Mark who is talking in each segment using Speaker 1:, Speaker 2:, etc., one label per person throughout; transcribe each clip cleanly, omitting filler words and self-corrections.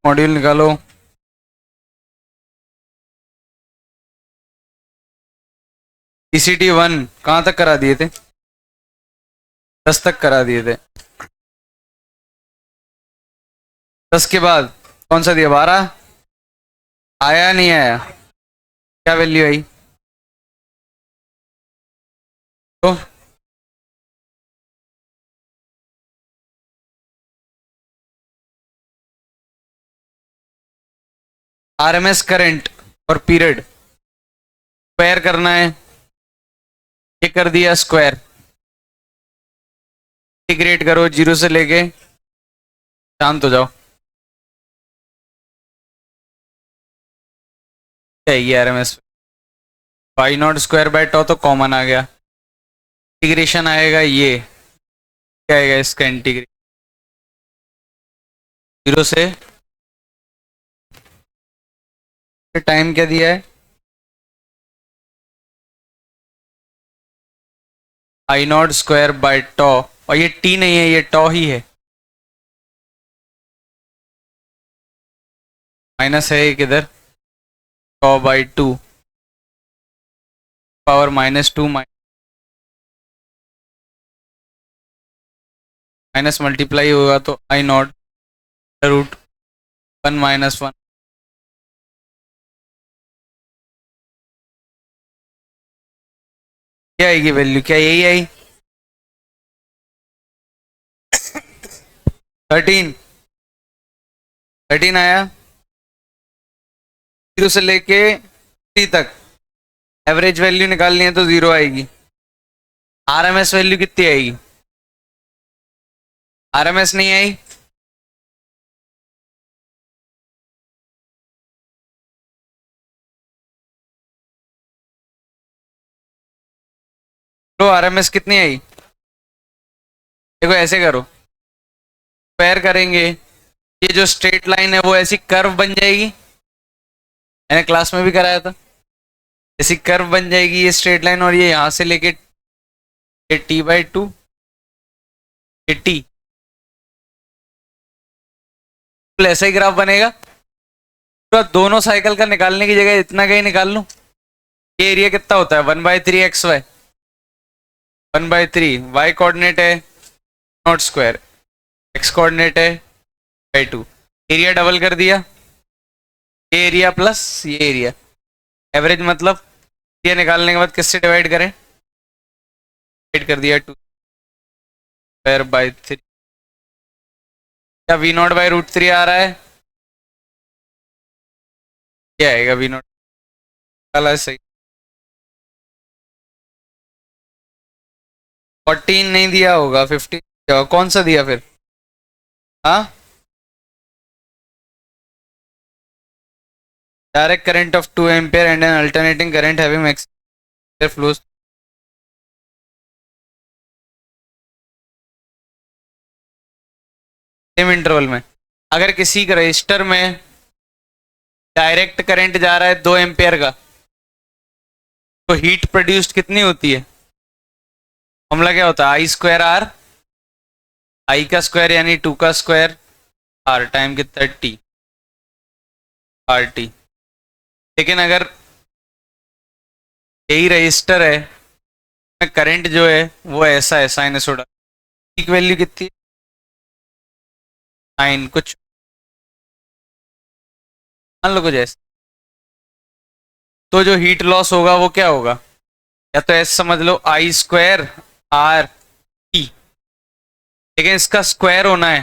Speaker 1: Module निकालो। ECT 1 कहाँ तक करा दिए थे? 10 तक करा दिए थे। 10 के बाद कौन सा दिया? 12 आया नहीं आया? क्या वैल्यू आई? तो RMS करंट और पीरियड स्क्वायर करना है। ये कर दिया स्क्वायर। इंटीग्रेट करो 0 से लेके, शांत हो जाओ। क्या है ये RMS? Y naught square by tau तो कॉमन आ गया। इंटीग्रेशन आएगा, ये क्या आएगा इसका इंटीग्रेशन? 0 से टाइम क्या दिया है? आई नॉट स्क्वायर बाय टॉ, और ये टी नहीं है, ये टॉ ही है। माइनस है एक इधर, टॉ बाई 2 पावर -2 माइनस मल्टीप्लाई होगा तो आई नॉट रूट 1 -1। क्या आएगी वैल्यू? क्या यही आई? 13 आया। 0 से लेके 3 तक एवरेज वैल्यू निकालनी है तो 0 आएगी। RMS वैल्यू कितनी आएगी? RMS नहीं आई तो RMS कितनी आई? देखो ऐसे करो, स्क्वायर करेंगे, ये जो स्ट्रेट लाइन है वो ऐसी कर्व बन जाएगी। मैंने क्लास में भी कराया था, ऐसी कर्व बन जाएगी ये स्ट्रेट लाइन, और ये यहां से लेके ये T/2 ये T, ऐसा ही ग्राफ बनेगा। तो दोनों साइकिल का निकालने की जगह इतना का ही निकाल लूं। ये एरिया कितना होता है? 1/3 XY, 1/3 Y कोऑर्डिनेट है नॉट स्क्वायर, X कोऑर्डिनेट है बाई 2। एरिया डबल कर दिया, ये एरिया प्लस ये एरिया। एवरेज मतलब ये निकालने के बाद किससे डिवाइड करें? डिवाइड कर दिया 2/3। क्या V0/√3 आ रहा है? क्या आएगा V0? सही। 14 नहीं दिया होगा, 15 दिया होगा। कौन सा दिया फिर? हाँ, direct current of 2 ampere and N alternating current having maximum flows same interval में। अगर किसी रजिस्टर में डायरेक्ट करंट जा रहा है 2 एम्पियर का, तो हीट प्रोड्यूस्ड कितनी होती है? फॉर्मूला क्या होता है? I²R, I का स्क्वायर यानी 2 का स्क्वायर, R टाइम कितना? T RT। लेकिन अगर यही रजिस्टर है, करंट जो है वो ऐसा है साइनसोइडल, पीक वैल्यू कितनी? 9 कुछ, मान लो कुछ ऐसा। तो जो हीट लॉस होगा वो क्या होगा? या तो ऐसे समझ लो I²R T, लेकिन इसका स्क्वायर होना है।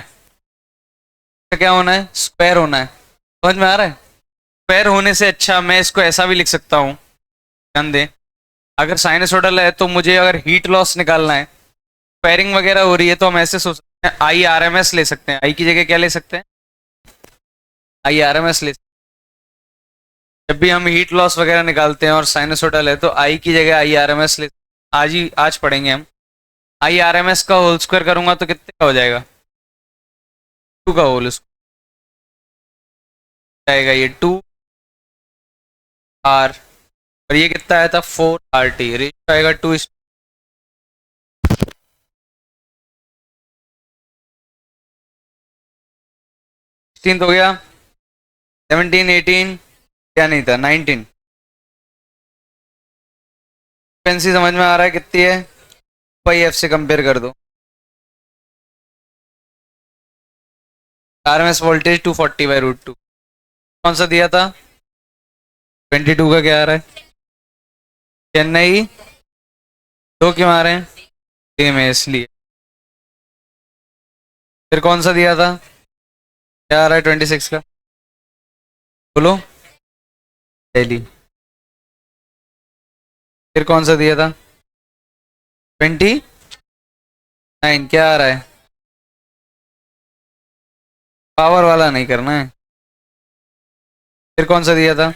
Speaker 1: क्या होना है? स्क्वायर होना है। समझ में आ रहा है? स्क्वायर होने से अच्छा मैं इसको ऐसा भी लिख सकता हूँ, ध्यान दें। अगर साइनसोइडल है तो मुझे अगर हीट लॉस निकालना है, स्क्वायरिंग वगैरह हो रही है, तो हम ऐसे सोच सकते हैं IRMS ले सकते हैं। आई की जगह क्या ले सकते हैं? IRMS ले। जब भी हम हीट लॉस वगैरह निकालते हैं और साइनसोइडल है तो आई की जगह IRMS ले। आज पढ़ेंगे हम। IRMS का होल स्क्वायर करूंगा तो कितने का हो जाएगा? 2 का होल आएगा, ये 2R, और ये कितना आया था? 4RT। रेशियो आएगा 2:16 हो गया। 17, 18 क्या नहीं था, 19। फ्रीक्वेंसी समझ में आ रहा है कितनी है? पाई एफ से कंपेयर कर दो। RMS voltage 240/√2। कौन सा दिया था? 22 का क्या आ रहा है? चेन्नई। दो क्यों आ रहे हैं? सेम है इसलिए। फिर कौन सा दिया था? क्या आ रहा है 26 का? बोलो। दिल्ली। फिर कौन सा दिया था? 29 क्या आ रहा है? पावर वाला नहीं करना है। फिर कौन सा दिया था?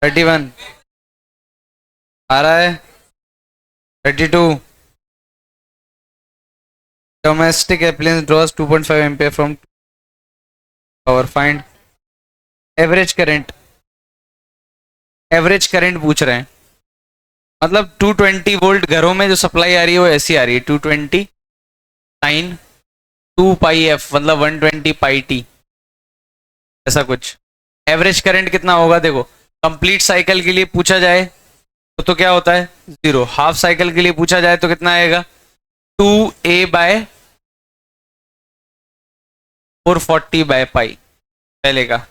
Speaker 1: 31 आ रहा है। 32 domestic appliance draws 2.5 ampere from power, find average current. Average current पूछ रहे हैं, मतलब 220 वोल्ट घरों में जो सप्लाई आ रही है वो ऐसी आ रही है, 220 साइन 2 पाई एफ मतलब 120 पाई टी, ऐसा कुछ। एवरेज करंट कितना होगा देखो, कंप्लीट साइकिल के लिए पूछा जाए तो क्या होता है? 0। हाफ साइकिल के लिए पूछा जाए तो कितना आएगा? 2a/440/पाई, पहले का।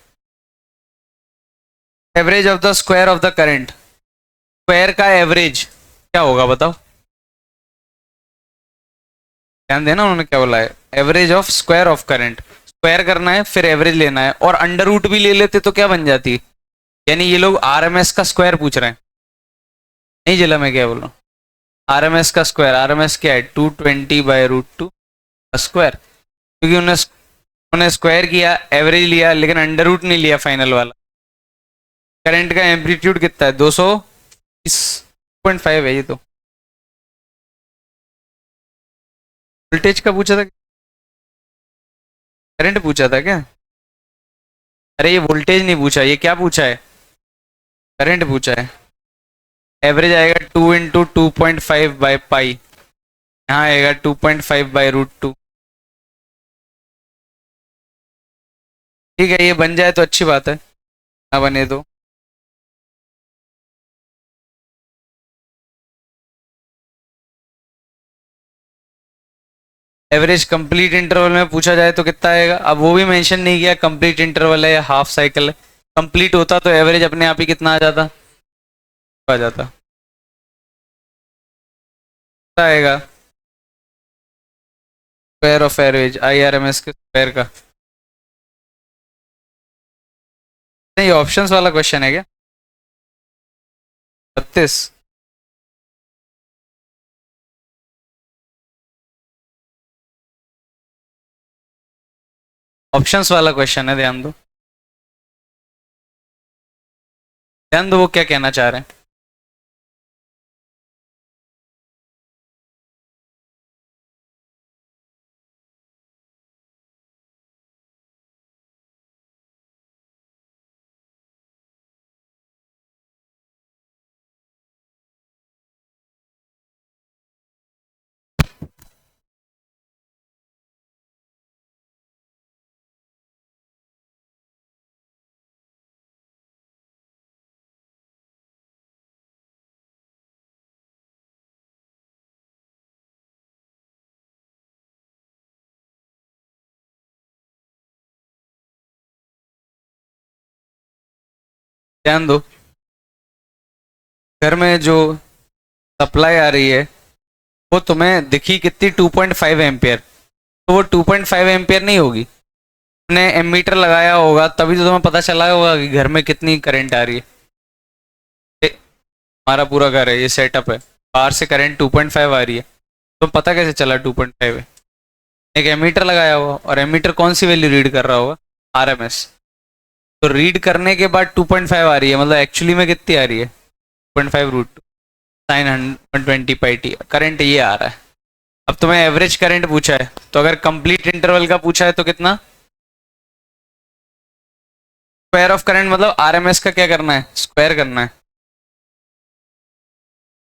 Speaker 1: Average of the square of the current, square का एवरेज क्या होगा बताओ? ध्यान देना उन्होंने क्या बोला है, average of square of current. Square करना है फिर एवरेज लेना है, और अंडर रूट भी ले लेते तो क्या बन जाती? यानी ये लोग आरएमएस का स्क्वायर पूछ रहे हैं। नहीं जिला मैं क्या बोल रहा हूँ, आरएमएस का स्क्वायर। आरएमएस क्या है? 220/√2 स्क्वायर, क्योंकि उन्होंने स्क्वायर किया, एवरेज लिया, लेकिन अंडर रूट नहीं लिया फाइनल वाला। करंट का एम्पलीट्यूड कितना है? 220.5 है ये तो। वोल्टेज का पूछा था, करंट पूछा था क्या? अरे ये वोल्टेज नहीं पूछा, ये क्या पूछा है? करंट पूछा है। एवरेज आएगा 2 × 2.5/पाई, यहाँ आएगा 2.5/√2। ठीक है, ये बन जाए तो अच्छी बात है, ना बने तो। एवरेज कंप्लीट इंटरवल में पूछा जाए तो कितना आएगा? अब वो भी मेंशन नहीं किया कंप्लीट इंटरवल है या हाफ साइकिल है। कंप्लीट होता तो एवरेज अपने आप ही कितना आ जाता? आ जाता। कितना आएगा? स्क्वायर ऑफ एवरेज, आईआरएमएस के स्क्वायर का। नहीं, ऑप्शंस वाला क्वेश्चन है क्या? 32। ऑप्शंस वाला क्वेश्चन है, ध्यान दो। ध्यान दो वो क्या कहना चाह रहे हैं। ध्यान दो, घर में जो सप्लाई आ रही है वो तुम्हें दिखी कितनी? 2.5 एम्पियर। तो वो 2.5 एम्पियर नहीं होगी, तुमने एमीटर लगाया होगा तभी तो तुम्हें पता चला होगा कि घर में कितनी करंट आ रही है। हमारा पूरा घर है, ये सेटअप है, बाहर से करंट 2.5 आ रही है, तो पता कैसे चला 2.5 है? एक एमीटर लगाया हुआ, और एमीटर कौन सी वैल्यू रीड कर रहा होगा? आरएमएस। तो रीड करने के बाद 2.5 आ रही है, मतलब एक्चुअली में कितनी आ रही है? 2.5/√2 साइन 120πt करंट ये आ रहा है। अब तुम्हें एवरेज करंट पूछा है, तो अगर कंप्लीट इंटरवल का पूछा है तो कितना? स्क्वायर ऑफ करंट मतलब आरएमएस का क्या करना है? स्क्वायर करना है,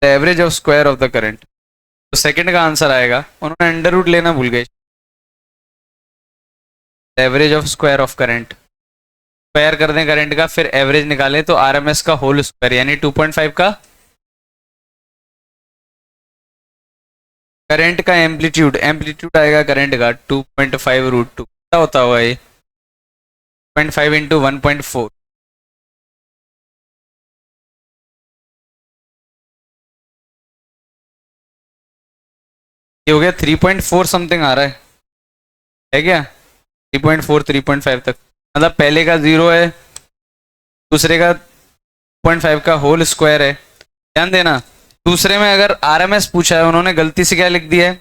Speaker 1: average of square of the current. तो सेकंड का आंसर आएगा, उन्होंने अंडर रूट लेना भूल गए। Average of square of current. Square कर दें करंट का, फिर एवरेज निकालें तो आरएमएस का होल स्क्वायर यानी 2.5 का करंट का एम्पलीट्यूड, एम्पलीट्यूड आएगा करंट का 2.5 √2, क्या होता होगा ये 0.5 इंटू 1.4, ये हो गया 3.4 समथिंग आ रहा है क्या 3.4 3.5 तक, मतलब पहले का 0 है, दूसरे का 0.5 का होल स्क्वायर है। ध्यान देना दूसरे में अगर आरएमएस पूछा है उन्होंने गलती से क्या लिख दिया है,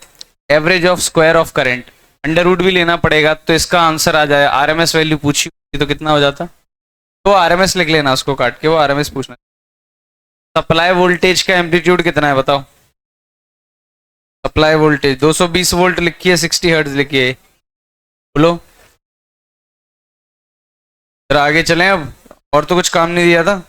Speaker 1: average of square of current, under root भी लेना पड़ेगा तो इसका आंसर आ जाए, आरएमएस वैल्यू पूछी तो कितना हो जाता, तो आरएमएस लिख लेना, उसको काट के वो आरएमएस पूछना। सप्लाई वोल्टेज का एम्पलीट्यूड कितना है बताओ, सप्लाई वोल्टेज 220 वोल्ट लिखिए, 60 हर्ट्ज लिखिए, बोलो। फिर आगे चलें अब, और तो कुछ काम नहीं दिया था।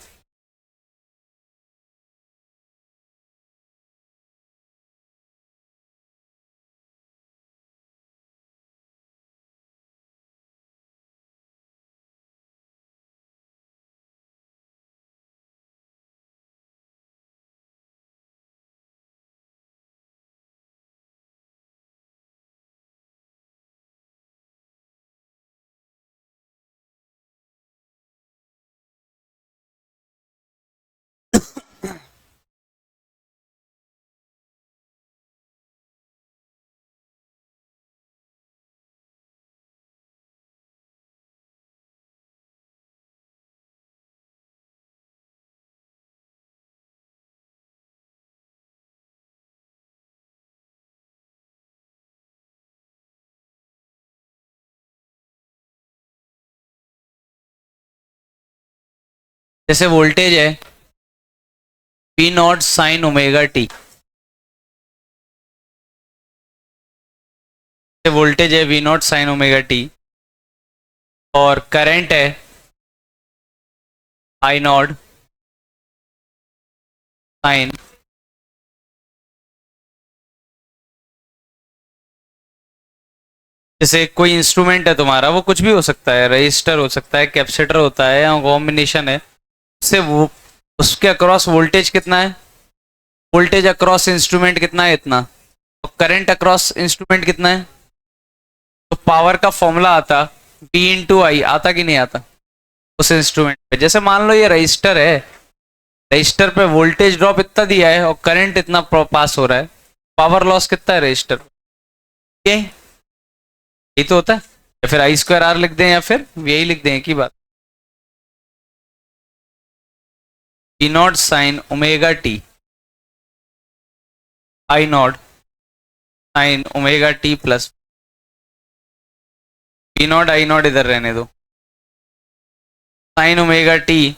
Speaker 1: जैसे वोल्टेज है P naught sine omega T, voltage है V naught sine omega T, और करंट है आई नॉट साइन, जैसे कोई इंस्ट्रूमेंट है तुम्हारा, वो कुछ भी हो सकता है, रजिस्टर हो सकता है, कैपेसिटर होता है, या कॉम्बिनेशन है, उससे वो उसके अक्रॉस वोल्टेज कितना है, वोल्टेज अक्रॉस इंस्ट्रूमेंट कितना है इतना, और करंट अक्रॉस इंस्ट्रूमेंट कितना है, तो पावर का फॉर्मूला आता V इंटू आई, आता कि नहीं आता उस इंस्ट्रूमेंट पे। जैसे मान लो ये रजिस्टर है, रजिस्टर पे वोल्टेज ड्रॉप इतना दिया है और करंट इतना पास हो रहा है, पावर लॉस कितना है रजिस्टर पे, यही तो होता है। या फिर आई स्क्वायर आर लिख दें या फिर यही लिख दें की बात, E naught sine omega T, I naught sine omega T plus, E naught I naught इधर रहने दो, sine omega T,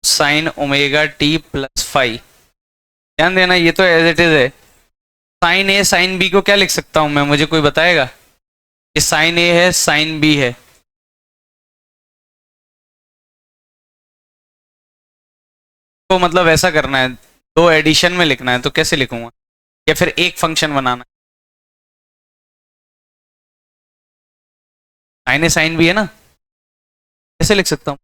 Speaker 1: sine omega T plus five. ध्यान देना ये तो एज इट इज है, साइन ए साइन बी को क्या लिख सकता हूं मैं, मुझे कोई बताएगा, ये साइन ए है साइन बी है, तो मतलब ऐसा करना है, दो एडिशन में लिखना है तो कैसे लिखूंगा, या फिर एक फंक्शन बनाना है, साइन ए साइन बी है ना, कैसे लिख सकता हूँ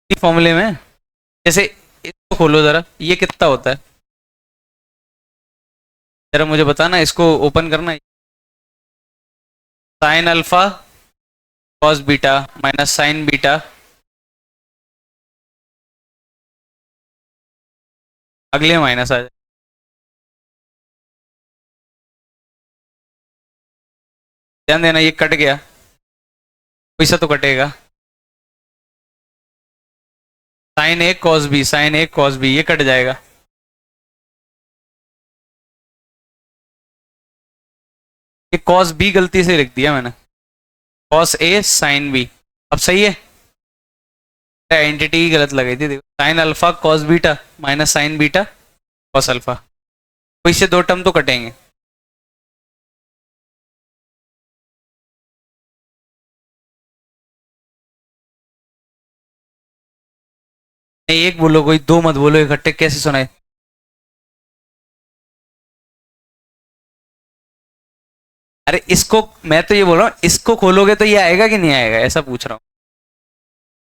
Speaker 1: फॉर्मूले में। जैसे इसको खोलो जरा, ये कितना होता है जरा मुझे बताना, इसको ओपन करना है, sine alpha cos beta minus sign beta, अगले माइनस आ जाए, ध्यान देना ये कट गया, पैसा तो कटेगा, sign A cos B, sign A cos B ये कट जाएगा, ये कॉस बी गलती से लिख दिया मैंने, कॉस ए साइन बी, अब सही है, आइडेंटिटी ही गलत लगाई थी, देखो sine alpha cos beta minus sign beta cos alpha, तो इससे दो टर्म तो कटेंगे, नहीं एक बोलो कोई, दो मत बोलो इकट्ठे कैसे सुनाए, अरे इसको, मैं तो ये बोल रहा हूँ, इसको खोलोगे तो ये आएगा कि नहीं आएगा, ऐसा पूछ रहा हूँ।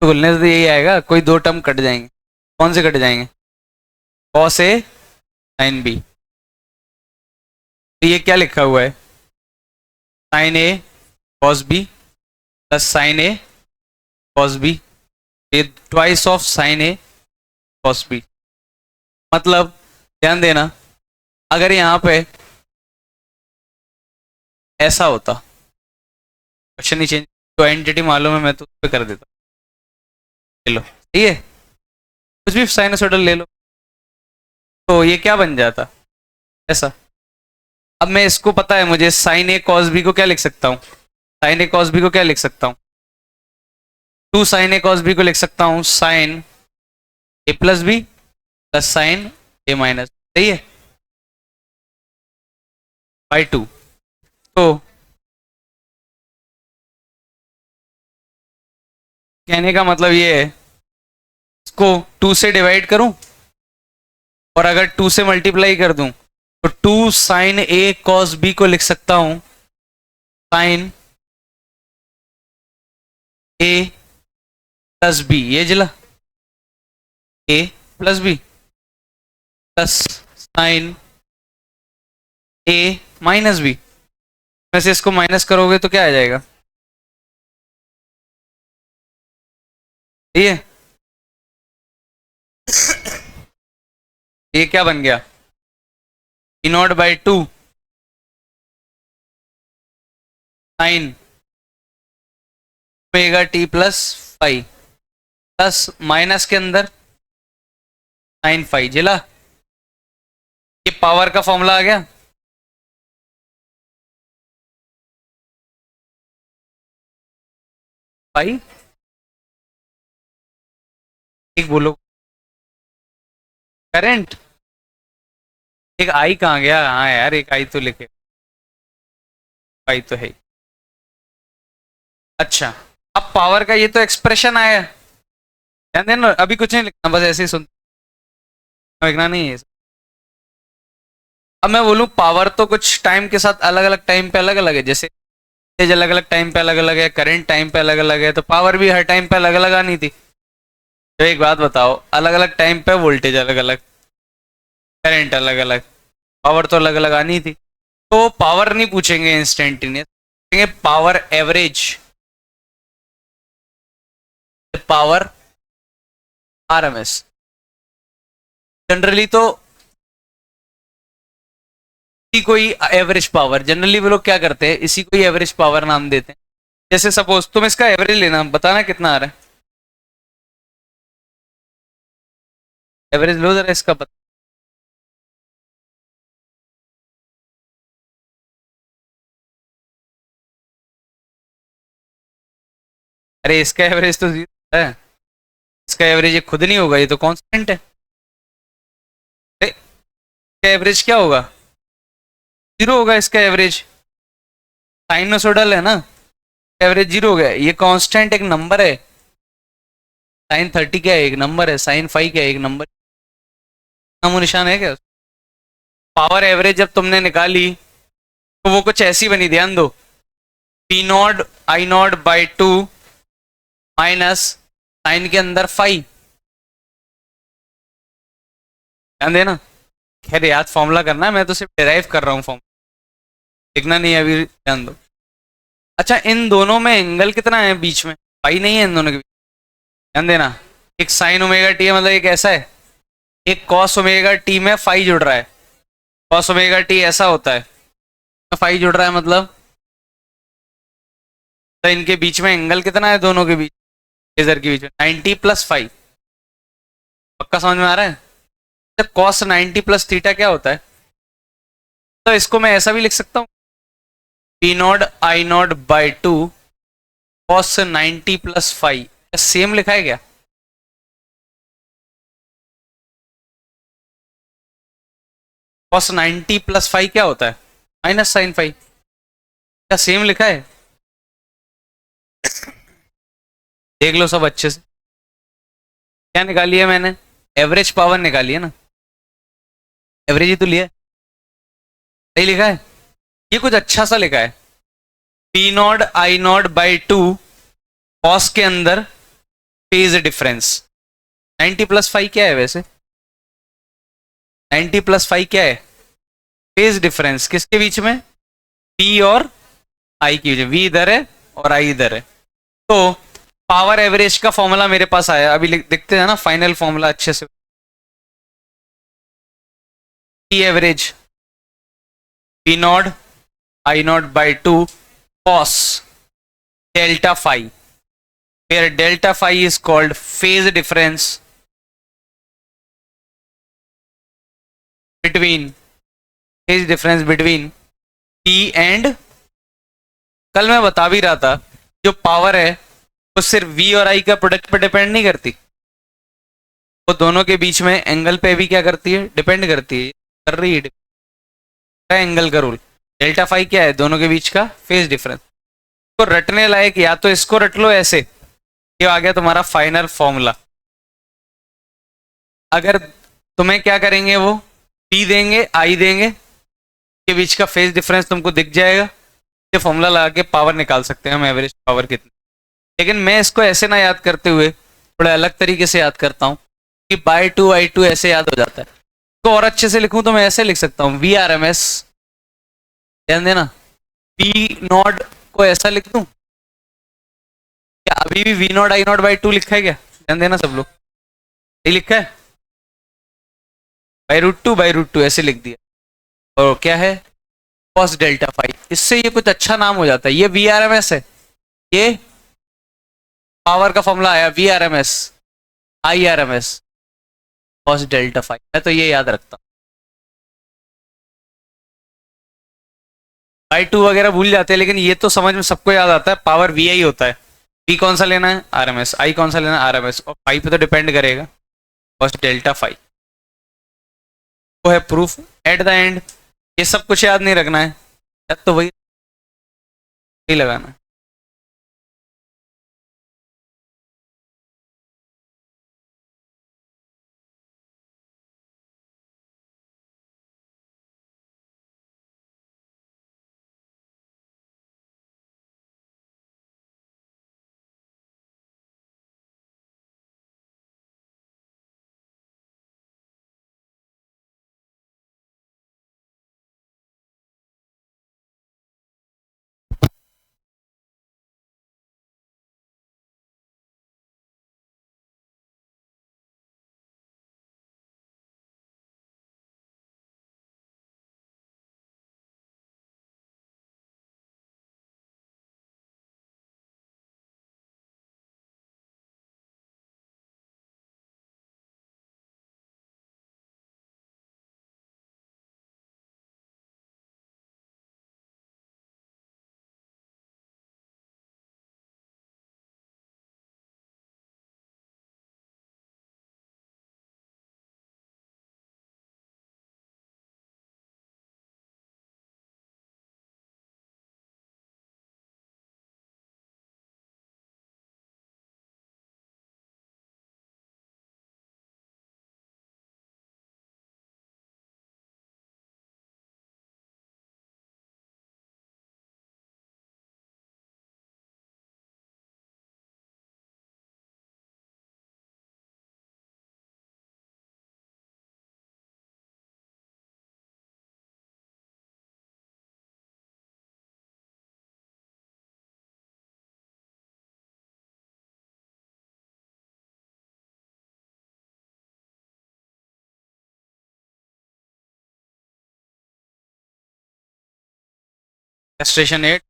Speaker 1: तो खोलने से तो यही आएगा, कोई दो टर्म कट जाएंगे। कौन से कट जाएंगे? Cos A sine B. तो ये क्या लिखा हुआ है? Sine A cos B plus sine A cos B, ये twice of sine A cos B. मतलब ध्यान देना, अगर यहाँ पे ऐसा होता, क्वेश्चन ही चेंज, तो एंटिटी मालूम है मैं तो उस पे कर देता। ले लो, ठीक है, कुछ भी साइनसोइडल ले लो, तो ये क्या बन जाता? ऐसा। अब मैं इसको पता है मुझे, साइन ए कॉस बी को क्या लिख सकता हूँ? साइन ए कॉस बी को क्या लिख सकता हूँ? 2 साइन ए कॉस बी को लिख सकता हूँ साइन ए प्लस बी प्लस साइन ए माइनस, सही है, बाई 2। तो कहने का मतलब ये है, इसको 2 से डिवाइड करूं और अगर 2 से मल्टीप्लाई कर दूं तो 2 साइन ए कॉस बी को लिख सकता हूं साइन ए प्लस बी, ये जिला ए प्लस बी प्लस साइन ए माइनस बी। वैसे इसको माइनस करोगे तो क्या आ जाएगा? ये ये क्या बन गया? E naught by 2 sine omega T plus five plus minus के अंदर साइन फाइव, जिला ये पावर का फॉर्मूला आ गया। फाइव, एक बोलो करंट, एक आई कहाँ गया? हाँ यार, एक आई तो लिखे, आई तो है। अच्छा, अब पावर का ये तो एक्सप्रेशन आया, ध्यान देना, अभी कुछ नहीं लिखना, बस ऐसे ही सुन, लिखना नहीं है। अब मैं बोलूं पावर तो कुछ टाइम के साथ अलग अलग टाइम पे अलग अलग है, जैसे वोल्टेज अलग अलग टाइम पे अलग अलग है, करंट टाइम पे अलग अलग है, तो पावर भी हर टाइम पे अलग अलग आनी थी। तो एक बात बताओ, अलग अलग टाइम पे वोल्टेज अलग अलग, करंट अलग अलग, पावर तो अलग अलग आनी थी। तो पावर नहीं पूछेंगे इंस्टेंटेनियस, पूछेंगे power average, power RMS. Generally तो इसी कोई एवरेज पावर, जनरली वो लोग क्या करते हैं, इसी को ही एवरेज पावर नाम देते हैं। जैसे सपोज तुम इसका एवरेज लेना, बताना कितना आ रहा है, एवरेज लो जरा इसका पता। अरे इसका एवरेज तो 0 है, इसका एवरेज ये खुद नहीं होगा, ये तो कांस्टेंट है। अरे इसका एवरेज क्या होगा? 0 होगा इसका एवरेज, साइनोसोडल है ना, एवरेज 0 हो गया। ये कांस्टेंट एक नंबर है, साइन 30 क्या है? एक नंबर है। साइन 5 क्या है? एक नंबर, नामो निशान है क्या? पावर एवरेज जब तुमने निकाली तो वो कुछ ऐसी बनी, ध्यान दो, P naught I naught by 2 minus sine के अंदर 5, ध्यान देना। खैर याद फॉर्मूला करना है, मैं तो सिर्फ डिराइव कर रहा हूँ फॉर्मूला, लिखना नहीं है अभी, ध्यान दो। अच्छा, इन दोनों में एंगल कितना है बीच में? पाई नहीं है इन दोनों के बीच, ध्यान देना। एक साइन ओमेगा टी है, मतलब एक ऐसा है, एक कॉस ओमेगा टी में फाई जुड़ रहा है, कॉस ओमेगा टी ऐसा होता है, फाई जुड़ रहा है, मतलब तो इनके बीच में एंगल कितना है दोनों के बीच, लेजर के बीच में 90 प्लस 5। पक्का समझ में आ रहा है? तो कॉस 90 प्लस थीटा क्या होता है? तो इसको मैं ऐसा भी लिख सकता हूँ, P naught I naught by 2 cos 90 plus 5, same लिखा है क्या? कॉस 90 प्लस 5 क्या होता है? माइनस साइन 5, क्या सेम लिखा है? देख लो सब अच्छे से, क्या निकाली है मैंने? एवरेज पावर निकाली है ना, एवरेज ही तो लिया है, सही लिखा है। ये कुछ अच्छा सा लिखा है, P naught I naught by to cos के अंदर फेज डिफरेंस। 90+5 क्या है वैसे? 90+5 क्या है? फेज डिफरेंस किसके बीच में? पी और आई के बीच में। वी इधर है और आई इधर है। तो पावर एवरेज का फॉर्मूला मेरे पास आया, अभी देखते हैं ना फाइनल फॉर्मूला अच्छे से। P average P naught I naught by to cos delta five, where delta phi is called phase difference between P and, कल मैं बता भी रहा था जो पावर है वो सिर्फ V और I का प्रोडक्ट पे डिपेंड नहीं करती, वो दोनों के बीच में एंगल पे भी क्या करती है? डिपेंड करती है, कर रही है एंगल का रूल। डेल्टा फाई क्या है? दोनों के बीच का फेज डिफरेंस। तो रटने लायक या तो इसको रट लो ऐसे, ये आ गया तुम्हारा फाइनल फॉर्मूला। अगर तुम्हें क्या करेंगे, वो P देंगे I देंगे, के बीच का फेज डिफरेंस तुमको दिख जाएगा, ये फॉर्मूला लगा के पावर निकाल सकते हैं हम, एवरेज पावर कितनी। लेकिन मैं इसको ऐसे ना याद करते हुए थोड़ा अलग तरीके से याद करता हूँ कि बाय टू आई टू ऐसे याद हो जाता है। तो और अच्छे से लिखूं तो मैं ऐसे लिख सकता हूँ वी आर एम एस, ध्यान देना, पी नॉट को ऐसा लिख दूं क्या? अभी भी V naught I naught by two लिखा है क्या? ध्यान देना सब लोग, सही लिखा है, बाई रूट टू ऐसे लिख दिया। और क्या है? Cos delta five. इससे ये कुछ अच्छा नाम हो जाता है, ये वी आर एम एस है, ये पावर का फॉर्मूला आया V R M S I R M S cos delta five. मैं तो ये याद रखता हूँ, बाई टू वगैरह भूल जाते हैं, लेकिन ये तो समझ में सबको याद आता है, पावर वी आई होता है। वी कौन सा लेना है? R M S. आई कौन सा लेना है? R M S. और फाइव पे तो डिपेंड करेगा कॉस डेल्टा फाइव। वो है प्रूफ एट द एंड। ये सब कुछ याद नहीं रखना है, याद तो वही लगाना है। स्टेशन 8।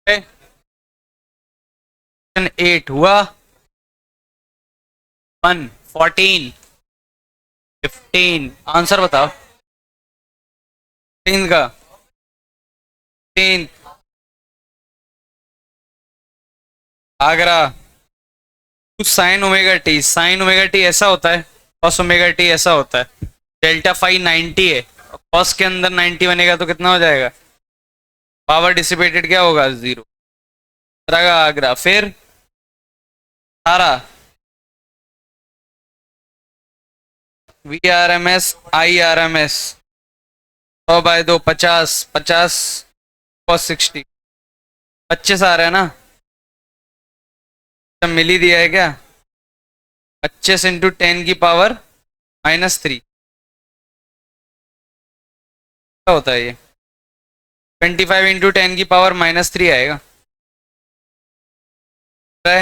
Speaker 1: क्वेश्चन 8 हुआ 1 14 15 आंसर बताओ 3 का 3 आगरा साइन ओमेगा टी ऐसा होता है कॉस ओमेगा टी ऐसा होता है डेल्टा फाई 90 है कॉस के अंदर 90 बनेगा तो कितना हो जाएगा पावर डिसिपेटेड क्या होगा 0 का आगरा फिर सारा V R M S I R M S 100/2 50 50 cos 60 25 आ रहा है ना मिल ही दिया है क्या 25 इंटू 10 की पावर -3 क्या होता है ये 25 इंटू 10 की पावर -3 आएगा है?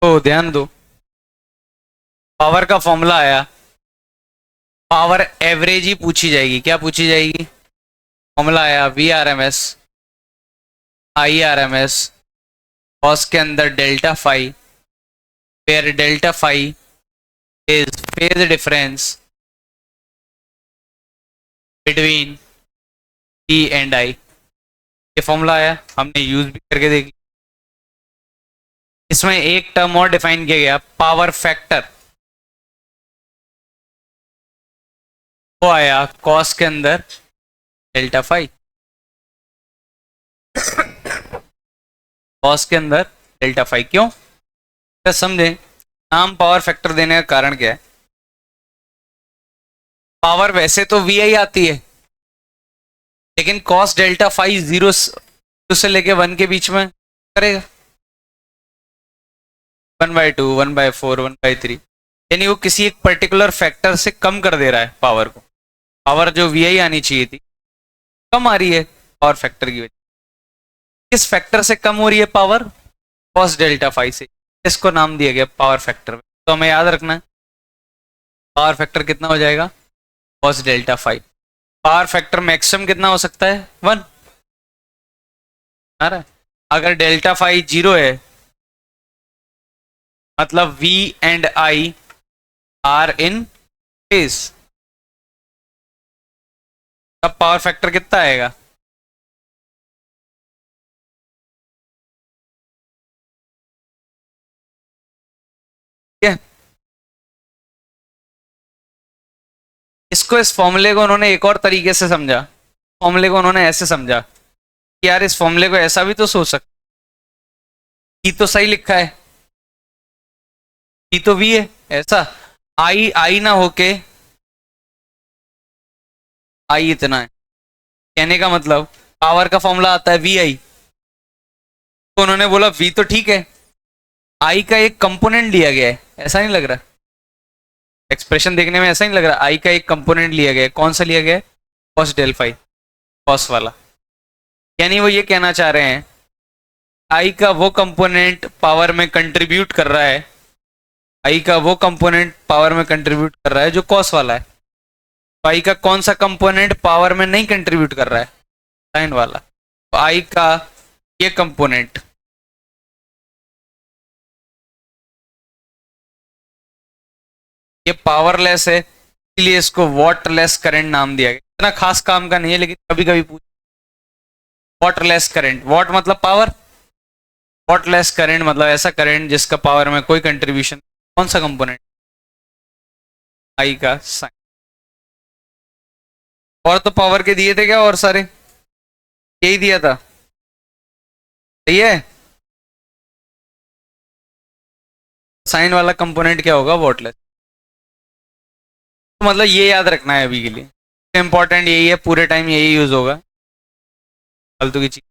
Speaker 1: तो ध्यान दो पावर का फॉर्मूला आया पावर एवरेज ही पूछी जाएगी क्या पूछी जाएगी फॉर्मूला आया V R M S I R M S cos के अंदर डेल्टा फाई फिर delta phi is phase difference between E and I ये फॉर्मूला आया हमने यूज भी करके देखी इसमें एक टर्म और डिफाइन किया गया पावर फैक्टर वो आया कॉस के अंदर डेल्टा फाई कॉस के अंदर डेल्टा फाई क्यों क्या समझे नाम पावर फैक्टर देने का कारण क्या है पावर वैसे तो वी आई आती है लेकिन कॉस डेल्टा फाई 0 से लेके 1 के बीच में करेगा 1/2 1/4 1/3 यानी वो किसी एक पर्टिकुलर फैक्टर से कम कर दे रहा है पावर को पावर जो वी आई आनी चाहिए थी कम आ रही है पावर फैक्टर की वजह किस फैक्टर से कम हो रही है पावर कॉस डेल्टा फाई से इसको नाम दिया गया पावर फैक्टर तो हमें याद रखना है पावर फैक्टर कितना हो जाएगा cos delta phi power factor maximum कितना हो सकता है 1 आ रहा है अगर डेल्टा फाई 0 है मतलब V and I are in phase तब पावर फैक्टर कितना आएगा क्या इसको इस फॉर्मूले को उन्होंने एक और तरीके से समझा फॉर्मूले को उन्होंने ऐसे समझा कि यार इस फॉर्मूले को ऐसा भी तो सोच सकते तो सही लिखा है तो V है ऐसा आई ना होके आई इतना है कहने का मतलब पावर का फॉर्मूला आता है वी आई तो उन्होंने बोला V तो ठीक है आई का एक कंपोनेंट लिया गया है ऐसा नहीं लग रहा एक्सप्रेशन देखने में ऐसा नहीं लग रहा आई का एक कंपोनेंट लिया गया है कौन सा लिया गया है कॉस डेल फाई कॉस वाला यानी वो ये कहना चाह रहे हैं आई का वो कंपोनेंट पावर में कंट्रीब्यूट कर रहा है आई का वो कंपोनेंट पावर में कंट्रीब्यूट कर रहा है जो कॉस वाला है तो आई का कौन सा कंपोनेंट पावर में नहीं कंट्रीब्यूट कर रहा है साइन वाला तो आई का ये कंपोनेंट ये पावरलेस है इसलिए इसको वाटरलेस करंट नाम दिया गया इतना खास काम का नहीं है लेकिन कभी कभी पूछ वाटरलेस करंट वाट मतलब पावर वॉटलेस करंट मतलब ऐसा करंट जिसका पावर में कोई कंट्रीब्यूशन, कौन सा कंपोनेंट, आई का साइन। और तो पावर के दिए थे क्या और सारे, यही दिया था, सही है। साइन वाला कंपोनेंट क्या होगा, वॉटलेस। तो मतलब ये याद रखना है अभी के लिए, इंपॉर्टेंट यही है, पूरे टाइम यही यूज होगा, फालतू की चीज।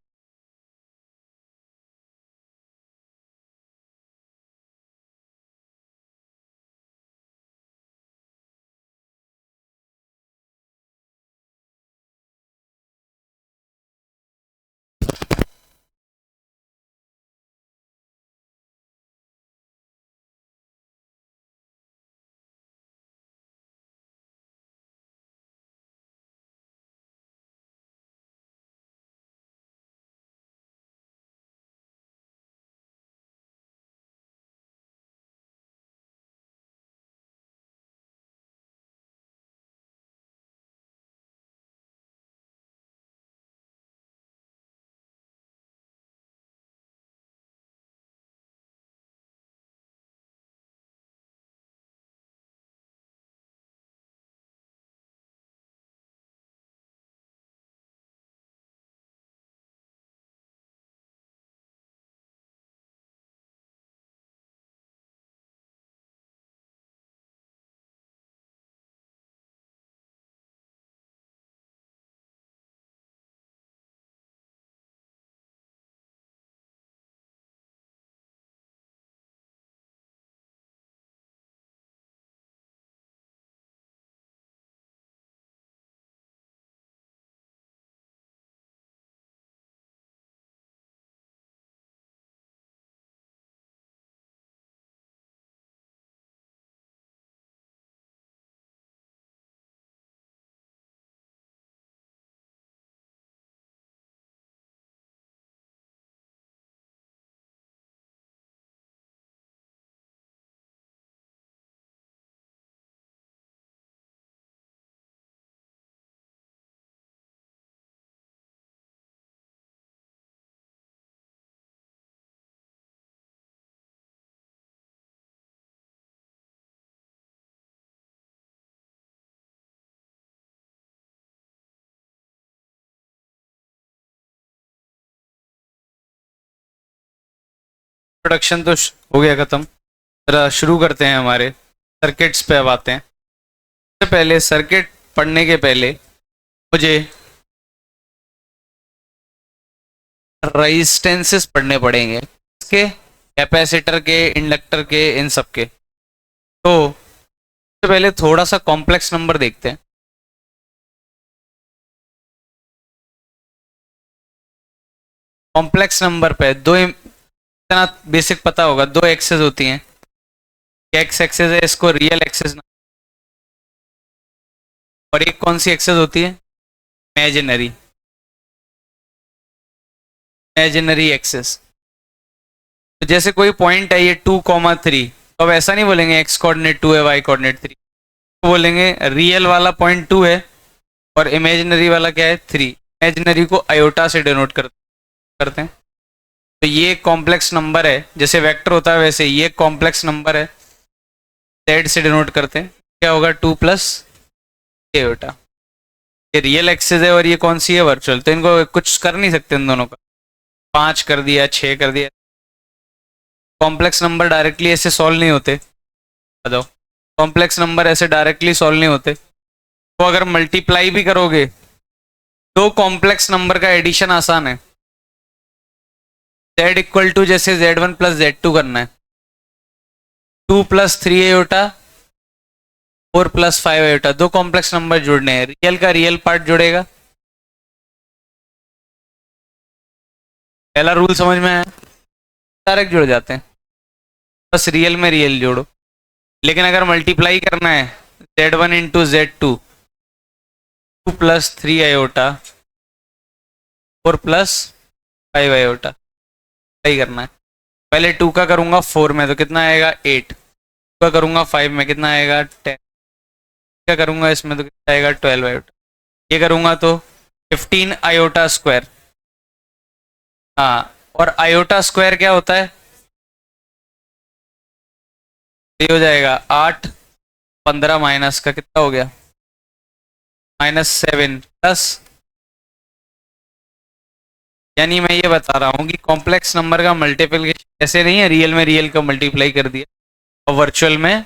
Speaker 1: प्रोडक्शन तो हो गया खत्म, जरा शुरू करते हैं, हमारे सर्किट्स पे अब आते हैं। सबसे पहले सर्किट पढ़ने के पहले मुझे रेजिस्टेंसेस पढ़ने पड़ेंगे, इसके कैपेसिटर के, इंडक्टर के, इन सब के। तो सबसे पहले थोड़ा सा कॉम्प्लेक्स नंबर देखते हैं। कॉम्प्लेक्स नंबर पे दो, इतना बेसिक पता होगा, दो एक्सेस होती हैं, एक्स एक्सेस है, इसको रियल एक्सेस, और एक कौन सी एक्सेस होती है, इमेजिनरी, इमेजिनरी एक्सेस। तो जैसे कोई पॉइंट है ये 2,3, तो अब ऐसा नहीं बोलेंगे एक्स कोऑर्डिनेट 2 है, वाई कोऑर्डिनेट 3, तो बोलेंगे रियल वाला पॉइंट 2 है और इमेजिनरी वाला क्या है, 3। इमेजिनरी को आयोटा से डिनोट करते हैं। तो ये कॉम्प्लेक्स नंबर है, जैसे वेक्टर होता है वैसे ये कॉम्प्लेक्स नंबर है, जेड से डिनोट करते हैं। क्या होगा, 2 प्लस आयोटा। ये रियल एक्सेस है और ये कौन सी है, वर्चुअल, तो इनको कुछ कर नहीं सकते इन दोनों का। 5 कर दिया, 6 कर दिया। कॉम्प्लेक्स नंबर डायरेक्टली ऐसे सॉल्व नहीं होते, बताओ, कॉम्प्लेक्स नंबर ऐसे डायरेक्टली सॉल्व नहीं होते। तो अगर मल्टीप्लाई भी करोगे, दो कॉम्प्लेक्स नंबर का एडिशन आसान है। z इक्वल टू जैसे z1 प्लस z2 करना है, 2 प्लस 3 आयोटा, 4 प्लस 5 आयोटा, दो कॉम्प्लेक्स नंबर जुड़ने हैं, रियल का रियल पार्ट जुड़ेगा। पहला रूल समझ में आया, डायरेक्ट जुड़ जाते हैं, बस रियल में रियल जोड़ो। लेकिन अगर मल्टीप्लाई करना है, z1 into z2, 2 plus 3 iota, 4 plus 5 iota, सही करना है। पहले 2 का करूंगा 4 में तो कितना आएगा, 8। 2 का करूंगा 5 में कितना आएगा, 10। क्या करूंगा इसमें तो कितना आएगा, 12 आयोटा। ये करूंगा तो 15 आयोटा स्क्वायर। हाँ, और आयोटा स्क्वायर क्या होता है? ये हो जाएगा 8, 15 माइनस का कितना हो गया? -7 प्लस। यानी मैं ये बता रहा हूँ कि कॉम्प्लेक्स नंबर का मल्टीप्लिकेशन ऐसे नहीं है, रियल में रियल का मल्टीप्लाई कर दिया और वर्चुअल में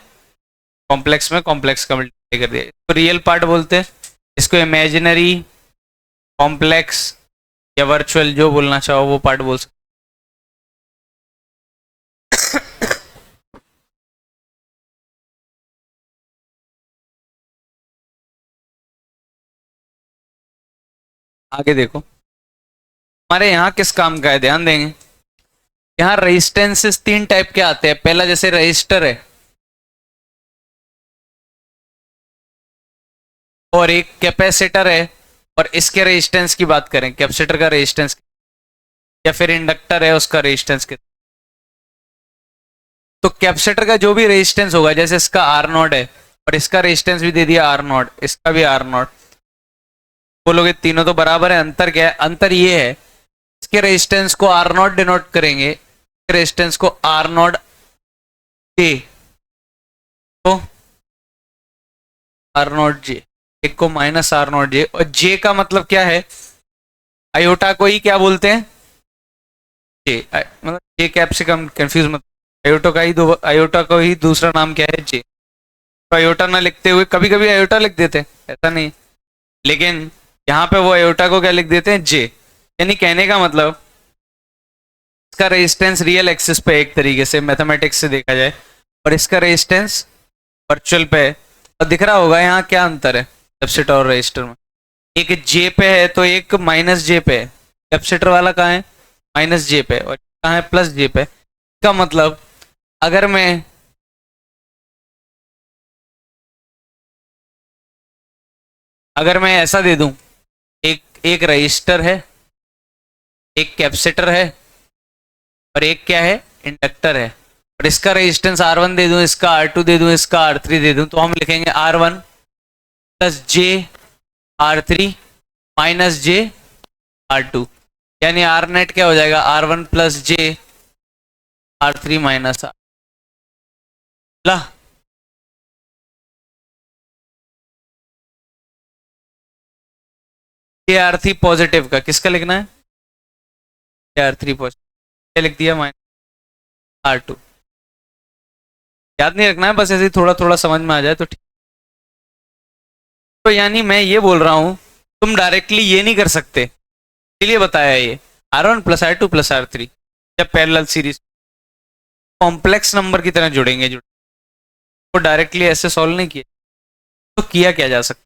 Speaker 1: कॉम्प्लेक्स का मल्टीप्लाई कर दिया। इसको रियल पार्ट बोलते हैं, इसको इमेजिनरी, कॉम्प्लेक्स या वर्चुअल जो बोलना चाहो वो पार्ट बोल सकते। आगे देखो, हमारे यहाँ किस काम का है, ध्यान देंगे। यहाँ रेजिस्टेंसेस 3 टाइप के आते हैं। पहला जैसे रजिस्टर है और एक कैपेसिटर है, और इसके रेजिस्टेंस की बात करें, कैपेसिटर का रेजिस्टेंस या फिर इंडक्टर है उसका रेजिस्टेंस कितना। तो कैपेसिटर का जो भी रेजिस्टेंस होगा, जैसे इसका आर नॉट है और इसका रेजिस्टेंस भी दे दिया आर नॉट, इसका भी आर नॉट, बोलोगे तीनों तो बराबर है, अंतर क्या है? अंतर ये है, इसके रेजिस्टेंस को आर नॉट डिनोट करेंगे, रेजिस्टेंस को आर नॉट जे, तो आर नॉट जे, एक को माइनस आर नॉट जे, और जे का मतलब क्या है? आयोटा को ही क्या बोलते हैं? जे, मतलब जे कैप से कम कंफ्यूज मत। आयोटा का ही आयोटा को ही दूसरा नाम क्या है? जे। तो आयोटा ना लिखते हुए कभी कभी आयोटा लिख देते हैं, ऐसा नहीं, लेकिन यहाँ पे वो आयोटा को क्या लिख देते हैं? जे। यानी कहने का मतलब इसका रेजिस्टेंस रियल एक्सिस पे एक तरीके से मैथमेटिक्स से देखा जाए, और इसका रेजिस्टेंस वर्चुअल पे है। और दिख रहा होगा यहाँ क्या अंतर है कैपेसिटर और रेजिस्टर में। एक जे पे है तो एक माइनस जे पे है। कैपेसिटर वाला कहाँ है? माइनस जे पे, और कहाँ है? प्लस जे पे। इसका मतलब अगर मैं ऐसा दे दूं, एक एक रजिस्टर है, एक कैपेसिटर है, और एक क्या है? इंडक्टर है, और इसका रेजिस्टेंस R1 दे दूं, इसका R2 दे दूं, इसका R3 दे दूं, तो हम लिखेंगे R1 plus J R3 minus जे R2। यानी आर नेट क्या हो जाएगा? R1 plus J R3 minus R. ला, जे R3 पॉजिटिव का किसका लिखना है? जे R3 पॉजिटिव, क्या लिख दिया? Minus R2। याद नहीं रखना है, बस ऐसे ही थोड़ा थोड़ा समझ में आ जाए तो ठीक। तो यानी मैं ये बोल रहा हूं, तुम डायरेक्टली ये नहीं कर सकते, इसलिए बताया ये R1 plus R2 plus R3 जब पैरेलल सीरीज कॉम्प्लेक्स नंबर की तरह जुड़ेंगे, तो डायरेक्टली ऐसे सॉल्व नहीं किए, तो किया क्या जा सकता?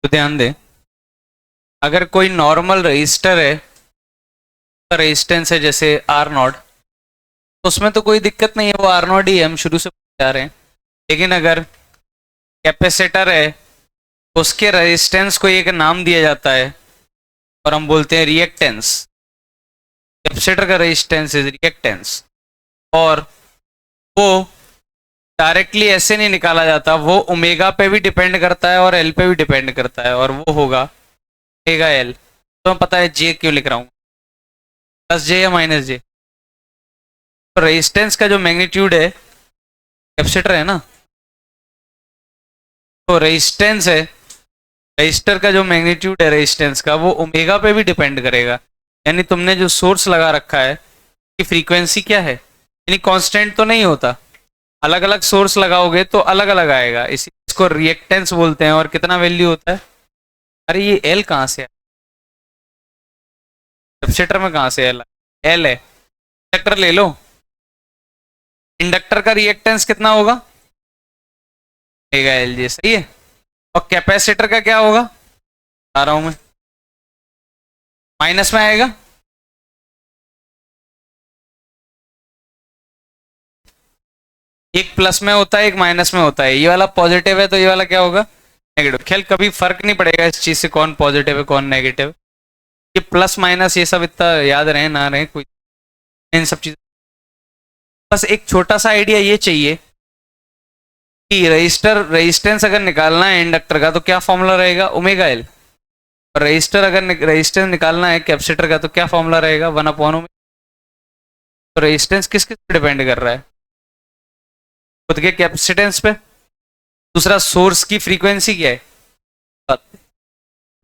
Speaker 1: तो ध्यान दें, अगर कोई नॉर्मल रजिस्टर है, रेजिस्टेंस है जैसे आर नॉट, तो उसमें तो कोई दिक्कत नहीं है, वो आर नॉट ही है, हम शुरू से जा रहे हैं। लेकिन अगर कैपेसिटर है, उसके रेजिस्टेंस को एक नाम दिया जाता है और हम बोलते हैं रिएक्टेंस। कैपेसिटर का रेजिस्टेंस इज रिएक्टेंस, और वो डायरेक्टली ऐसे नहीं निकाला जाता, वो ओमेगा पे भी डिपेंड करता है और एल पे भी डिपेंड करता है, और वो होगा ओमेगा एल। तो हमें पता है जे क्यों लिख रहा हूँ, प्लस जे या माइनस जे। तो रेजिस्टेंस का जो मैग्नीट्यूड है, कैपेसिटर है ना, तो रेजिस्टेंस है, रजिस्टर का जो मैग्नीट्यूड है रेजिस्टेंस का, वो ओमेगा पे भी डिपेंड करेगा। यानी तुमने जो सोर्स लगा रखा है कि फ्रीक्वेंसी क्या है, यानी कांस्टेंट तो नहीं होता, अलग अलग सोर्स लगाओगे तो अलग अलग आएगा, इसी इसको रिएक्टेंस बोलते हैं। और कितना वैल्यू होता है, अरे ये एल कहाँ से है, कैपेसिटर में कहाँ से एल, एल है, इंडक्टर ले लो, इंडक्टर का रिएक्टेंस कितना होगा, ओमेगा एल जी, सही है। और कैपेसिटर का क्या होगा, आ रहा हूं मैं, माइनस में आएगा, एक प्लस में होता है एक माइनस में होता है, ये वाला पॉजिटिव है तो ये वाला क्या होगा, नेगेटिव। खेल कभी फर्क नहीं पड़ेगा इस चीज से कौन पॉजिटिव है कौन नेगेटिव, ये प्लस माइनस ये सब इतना याद रहे ना रहे कोई, इन सब चीजों, बस एक छोटा सा आइडिया ये चाहिए कि रजिस्टर रेजिस्टेंस अगर निकालना है इंडक्टर का तो क्या फॉर्मूला रहेगा, ओमेगा एल। और रजिस्टर अगर रेजिस्टेंस निकालना है कैपेसिटर का तो क्या फॉर्मूला रहेगा, 1/ओमेगा। तो रेजिस्टेंस किस किस पे डिपेंड कर रहा है, खुद के कैपेसिटेंस पे, दूसरा सोर्स की फ्रीक्वेंसी क्या है,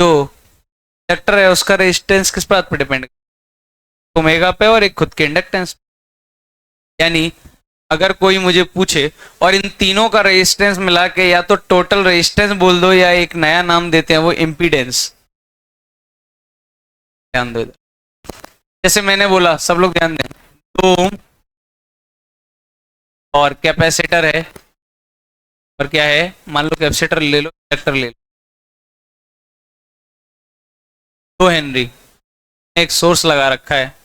Speaker 1: जो इंडक्टर है उसका रेजिस्टेंस किस बात पे डिपेंड, ओमेगा पे, और एक खुद के इंडक्टेंस। यानी अगर कोई मुझे पूछे और इन तीनों का रेजिस्टेंस मिला के या तो टोटल रेजिस्टेंस बोल दो या एक नया नाम देते हैं वो इम्पीडेंस, ध्यान दो इधर। जैसे मैंने बोला, सब लोग ध्यान दें, 2 ओम और कैपेसिटर है, और क्या है, मान लो कैपेसिटर ले लो, इंडक्टर ले लो, 2 हेनरी, एक सोर्स लगा रखा है,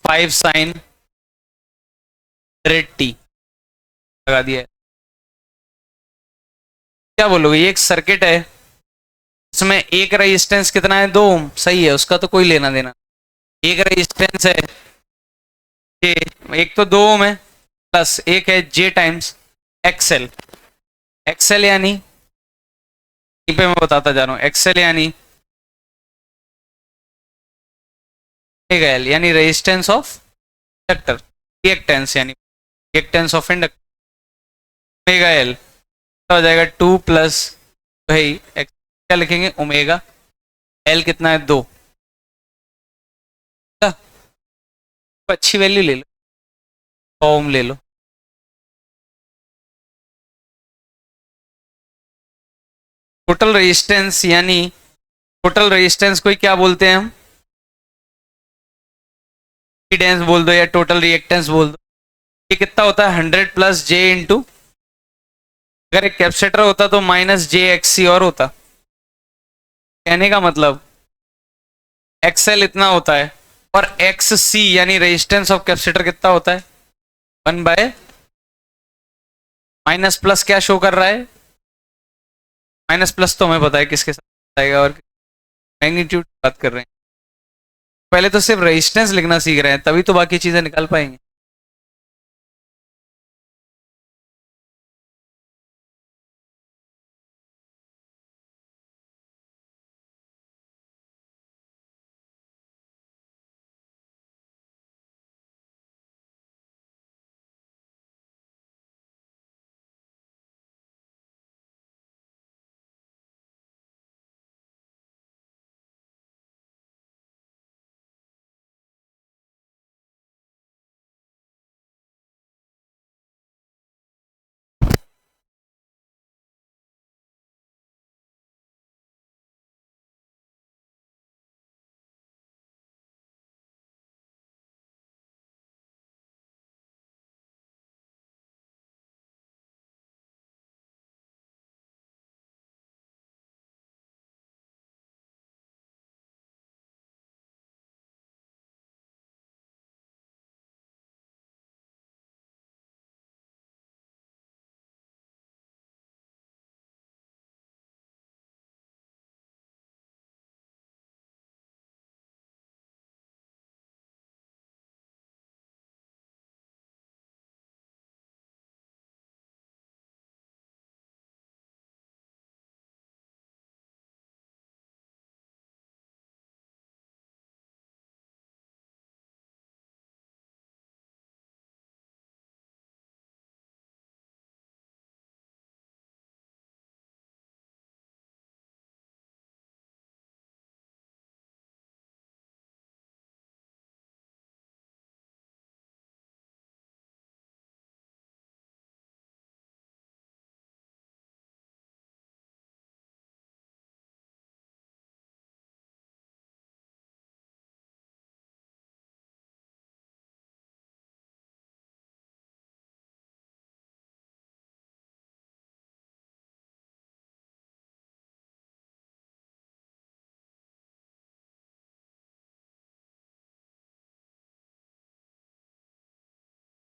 Speaker 1: 5 sin रेड टी लगा दिया है। क्या बोलोगे, ये एक सर्किट है, इसमें एक रेजिस्टेंस कितना है, 2 ओम, सही है, उसका तो कोई लेना देना। एक रेजिस्टेंस है जे, एक तो 2 ओम है, प्लस एक है जे टाइम्स एक्सएल। एक्सएल यानी, यहीं पे मैं बताता जा रहा हूँ, एक्सएल यानी ओमेगा एल, यानी रेजिस्टेंस ऑफ इंडक्टर, रिएक्टेंस यानी reactance of inductor, omega L हो जाएगा 2 प्लस, भाई क्या लिखेंगे, ओमेगा एल कितना है, 2, अच्छी वैल्यू ले लो, ओम ले लो। टोटल रेजिस्टेंस यानी, टोटल रेजिस्टेंस को ही क्या बोलते हैं हम, इम्पीडेंस बोल दो या टोटल रिएक्टेंस बोल दो। ये कितना होता है, 100 प्लस जे इंटू, अगर एक कैपेसिटर होता तो माइनस जे एक्स सी और होता। कहने का मतलब एक्सएल इतना होता है, और एक्स सी यानी रेजिस्टेंस ऑफ कैपेसिटर कितना होता है, 1 बाय माइनस प्लस क्या शो कर रहा है, माइनस प्लस तो हमें पता है किसके साथ आएगा, और मैग्नीट्यूड बात कर रहे हैं, पहले तो सिर्फ रेजिस्टेंस लिखना सीख रहे हैं तभी तो बाकी चीजें निकाल पाएंगे।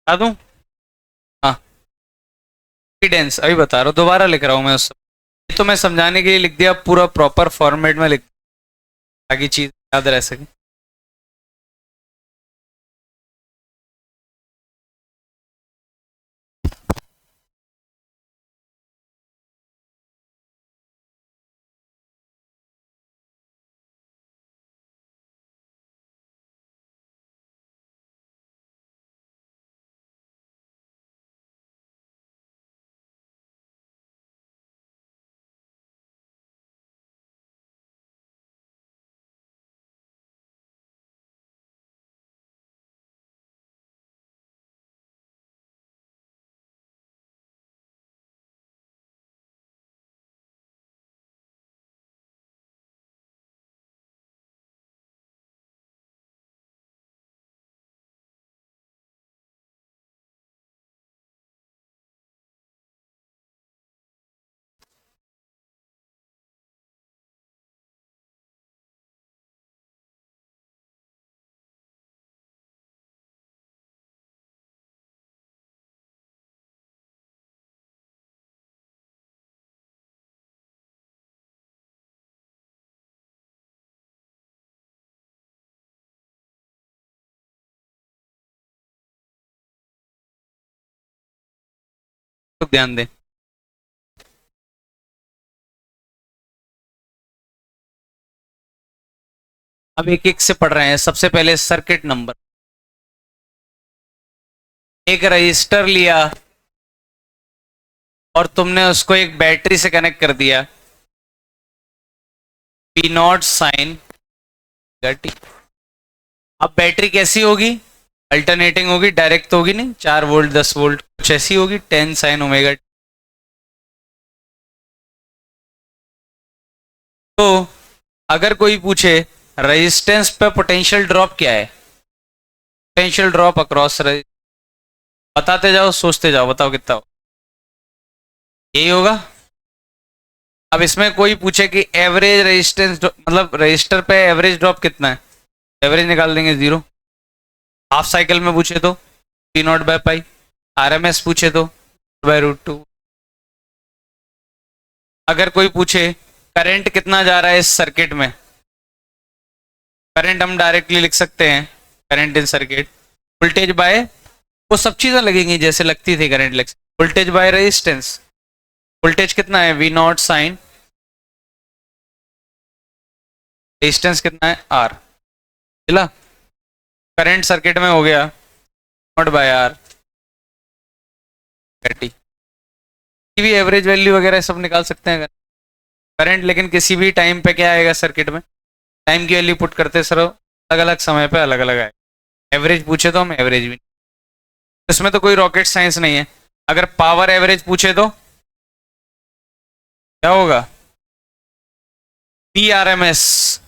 Speaker 1: बता दूं? हाँ, इम्पीडेंस अभी बता रहा हूँ, दोबारा लिख रहा हूँ मैं उस ये तो मैं समझाने के लिए लिख दिया, पूरा प्रॉपर फॉर्मेट में लिख, ताकि चीज याद रह सके। तो ध्यान दें। अब एक एक से पढ़ रहे हैं। सबसे पहले सर्किट नंबर। एक रजिस्टर लिया और तुमने उसको एक बैटरी से कनेक्ट कर दिया, पी नॉट साइन टी। अब बैटरी कैसी होगी? अल्टरनेटिंग होगी, डायरेक्ट तो होगी नहीं, 4 वोल्ट 10 वोल्ट कुछ ऐसी होगी, 10 साइन ओमेगा। तो अगर कोई पूछे रेजिस्टेंस पे पोटेंशियल ड्रॉप क्या है, पोटेंशियल ड्रॉप अक्रॉस, बताते जाओ सोचते जाओ, बताओ कितना हो, यही होगा। अब इसमें कोई पूछे कि एवरेज रेजिस्टेंस मतलब रजिस्टर पे एवरेज ड्रॉप कितना है, एवरेज निकाल देंगे 0। हाफ साइकिल में पूछे तो T not by pi, RMS पूछे तो बाय √2। अगर कोई पूछे करंट कितना जा रहा है इस सर्किट में, करंट हम डायरेक्टली लिख सकते हैं, current in circuit voltage bye, वो सब चीजें लगेंगी जैसे लगती थी करंट लिख, वोल्टेज बाय रेजिस्टेंस। वोल्टेज कितना है? वी नॉट साइन, रेजिस्टेंस कितना है? आर। चला, करंट सर्किट में हो गया नॉट बाय आर टी। भी एवरेज वैल्यू वगैरह सब निकाल सकते हैं करंट, लेकिन किसी भी टाइम पे क्या आएगा सर्किट में, टाइम की वैल्यू पुट करते सर अलग अलग समय पे अलग अलग आएगा। एवरेज पूछे तो हम एवरेज भी, इसमें तो कोई रॉकेट साइंस नहीं है। अगर पावर एवरेज पूछे तो क्या होगा? P R M S,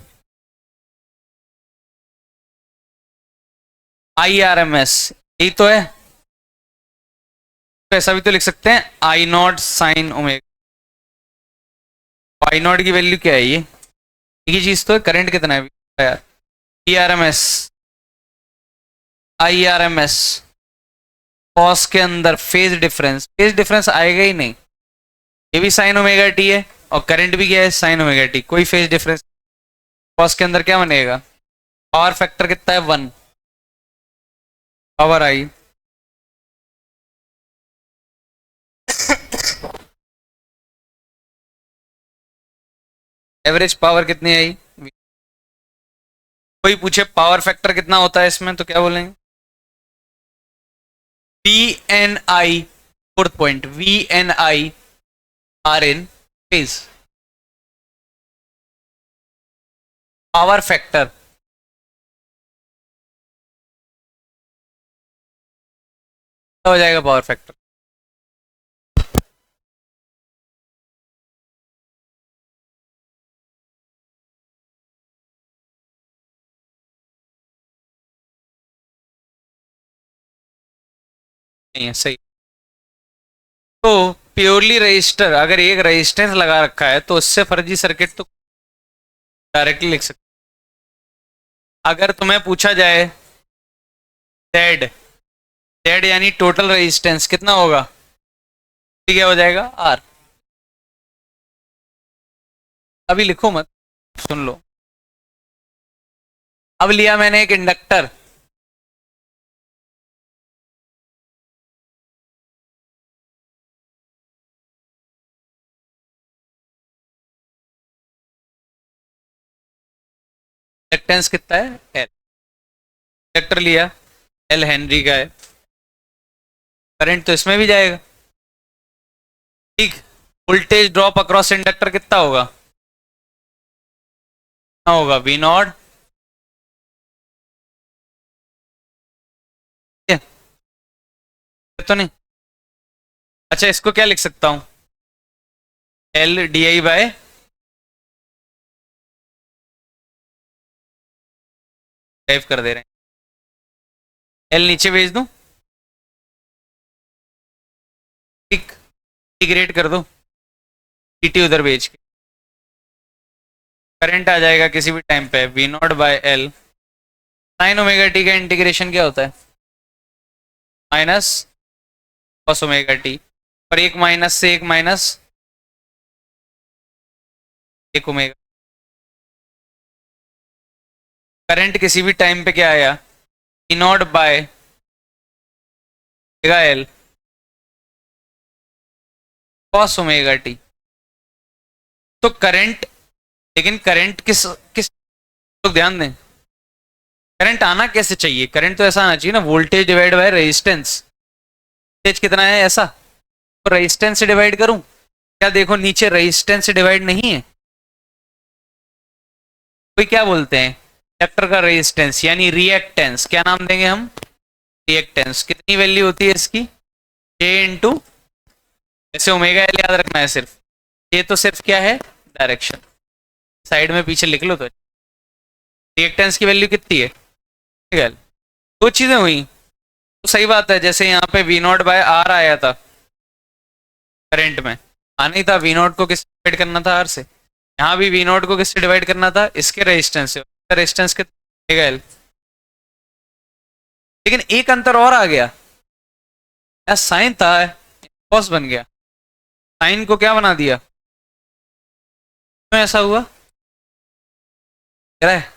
Speaker 1: I R M S, यही तो है। तो ऐसा भी तो लिख सकते हैं I naught sine omega. I naught की वैल्यू क्या है? ये एक ही चीज तो है, करंट कितना है यार, P R M S I R M S, cos के अंदर फेज डिफरेंस, फेज डिफरेंस आएगा ही नहीं, ये भी साइन ओमेगा टी है और करंट भी क्या है? साइन ओमेगा टी, कोई फेज डिफरेंस। कॉस के अंदर क्या बनेगा? पावर फैक्टर कितना है? 1, पावर आई। एवरेज पावर कितनी आई? कोई पूछे पावर फैक्टर कितना होता है इसमें, तो क्या बोलेंगे? V N I, fourth point, V N I are in phase. Power factor हो जाएगा, पावर फैक्टर नहीं है, सही। तो प्योरली रजिस्टर, अगर एक रजिस्टेंस लगा रखा है तो उससे फर्जी सर्किट तो डायरेक्टली लिख सकते। अगर तुम्हें पूछा जाए जेड जेड यानी टोटल रेजिस्टेंस कितना होगा, क्या हो जाएगा आर। अभी लिखो मत, सुन लो। अब लिया मैंने एक इंडक्टर, इंडक्टेंस कितना है एल, इंडक्टर लिया एल हेनरी का है, करंट तो इसमें भी जाएगा, ठीक। वोल्टेज ड्रॉप अक्रॉस इंडक्टर कितना होगा, कितना होगा वी नॉट, तो नहीं। अच्छा इसको क्या लिख सकता हूं, L D I by, type कर दे रहे हैं, एल नीचे भेज दूं, ठीक, इंटीग्रेट कर दो, टी उधर भेज के, करंट आ जाएगा किसी भी टाइम पे V naught by L, sine omega T का इंटीग्रेशन क्या होता है, माइनस कॉस ओमेगा टी, और एक माइनस से एक माइनस एक ओमेगा, करंट किसी भी टाइम पे क्या आया, V naught by L cos omega T. तो करंट, लेकिन करंट किस किस लोग ध्यान दें, करंट आना कैसे चाहिए, करंट तो ऐसा आना चाहिए ना, voltage divide by resistance, voltage कितना है ऐसा, तो रेजिस्टेंस से डिवाइड करूं, क्या देखो नीचे रेजिस्टेंस से डिवाइड नहीं है, कोई क्या बोलते हैं इंडक्टर का रेजिस्टेंस यानी रिएक्टेंस, क्या नाम देंगे हम, रिएक्टेंस, कितनी वैल्यू होती है इसकी, जे इंटू, ऐसे ओमेगा एल याद रखना है सिर्फ, ये तो सिर्फ क्या है डायरेक्शन, साइड में पीछे लिख लो, तो रिएक्टेंस की वैल्यू कितनी है, ठीक है। दो चीजें हुई, तो सही बात है, जैसे यहाँ पे वी नॉट बाय आर आया था करंट में, आना ही था, वी नॉट को किससे डिवाइड करना था आर से, यहाँ भी वी नॉट को किससे डिवाइड करना था, इसके रेजिस्टेंस से, रेजिस्टेंस कितना एल, लेकिन एक अंतर और आ गया, यार साइन था कॉस बन गया, साइन को क्या बना दिया, क्यों ऐसा हुआ, कह रहा है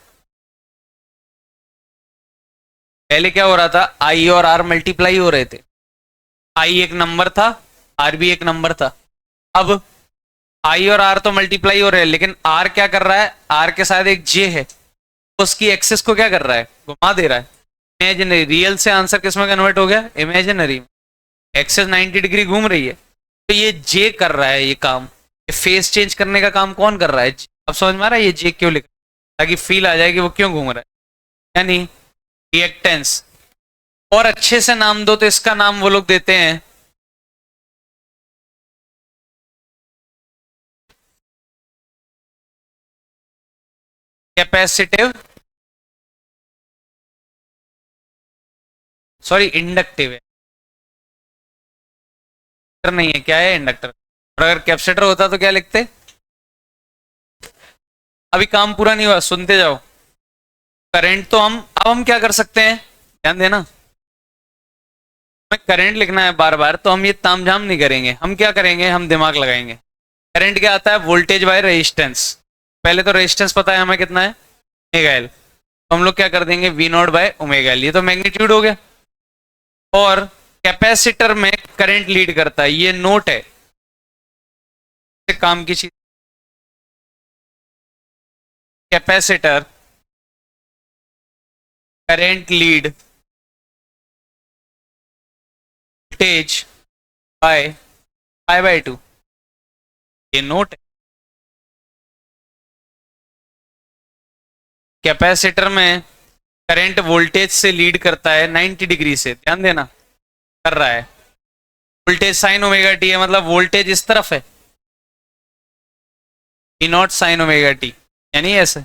Speaker 1: पहले क्या हो रहा था, आई और आर मल्टीप्लाई हो रहे थे, आई एक नंबर था, आर भी एक नंबर था, अब आई और आर तो मल्टीप्लाई हो रहे हैं, लेकिन आर क्या कर रहा है, आर के साथ एक जे है, तो उसकी एक्सिस को क्या कर रहा है, घुमा दे रहा है, इमेजिनरी, रियल से आंसर किस में कन्वर्ट हो गया, इमेजिनरी में, एक्सिस 90 डिग्री घूम रही है, तो ये जे कर रहा है ये काम, ये फेस चेंज करने का काम कौन कर रहा है, अब समझ में आ रहा है ये जे क्यों लिख, ताकि फील आ जाए कि वो क्यों घूम रहा है, यानी रिएक्टेंस, और अच्छे से नाम दो तो इसका नाम वो लोग देते हैं कैपेसिटिव, सॉरी इंडक्टिव है, नहीं है, क्या है इंडक्टर, और अगर कैपेसिटर होता तो क्या लिखते, अभी काम पूरा नहीं हुआ सुनते जाओ, करंट तो हम, अब हम क्या कर सकते हैं, ध्यान देना, हमें करंट लिखना है बार बार, तो हम ये तामझाम नहीं करेंगे, हम क्या करेंगे, हम दिमाग लगाएंगे, करंट क्या आता है, वोल्टेज बाय रेजिस्टेंस, पहले तो रेजिस्टेंस पता है हमें कितना है ओमेगा एल, तो हम लोग क्या कर देंगे V naught by omega L, ये तो मैग्नीट्यूड हो गया, और कैपेसिटर में करंट लीड करता है, ये नोट है, काम की चीज, capacitor current lead voltage by pi by 2, ये नोट है, कैपेसिटर में करंट वोल्टेज से लीड करता है 90 डिग्री से, ध्यान देना, कर रहा है, वोल्टेज साइन ओमेगा टी है, मतलब वोल्टेज इस तरफ है, ई नॉट साइन ओमेगा टी, यानी ऐसे,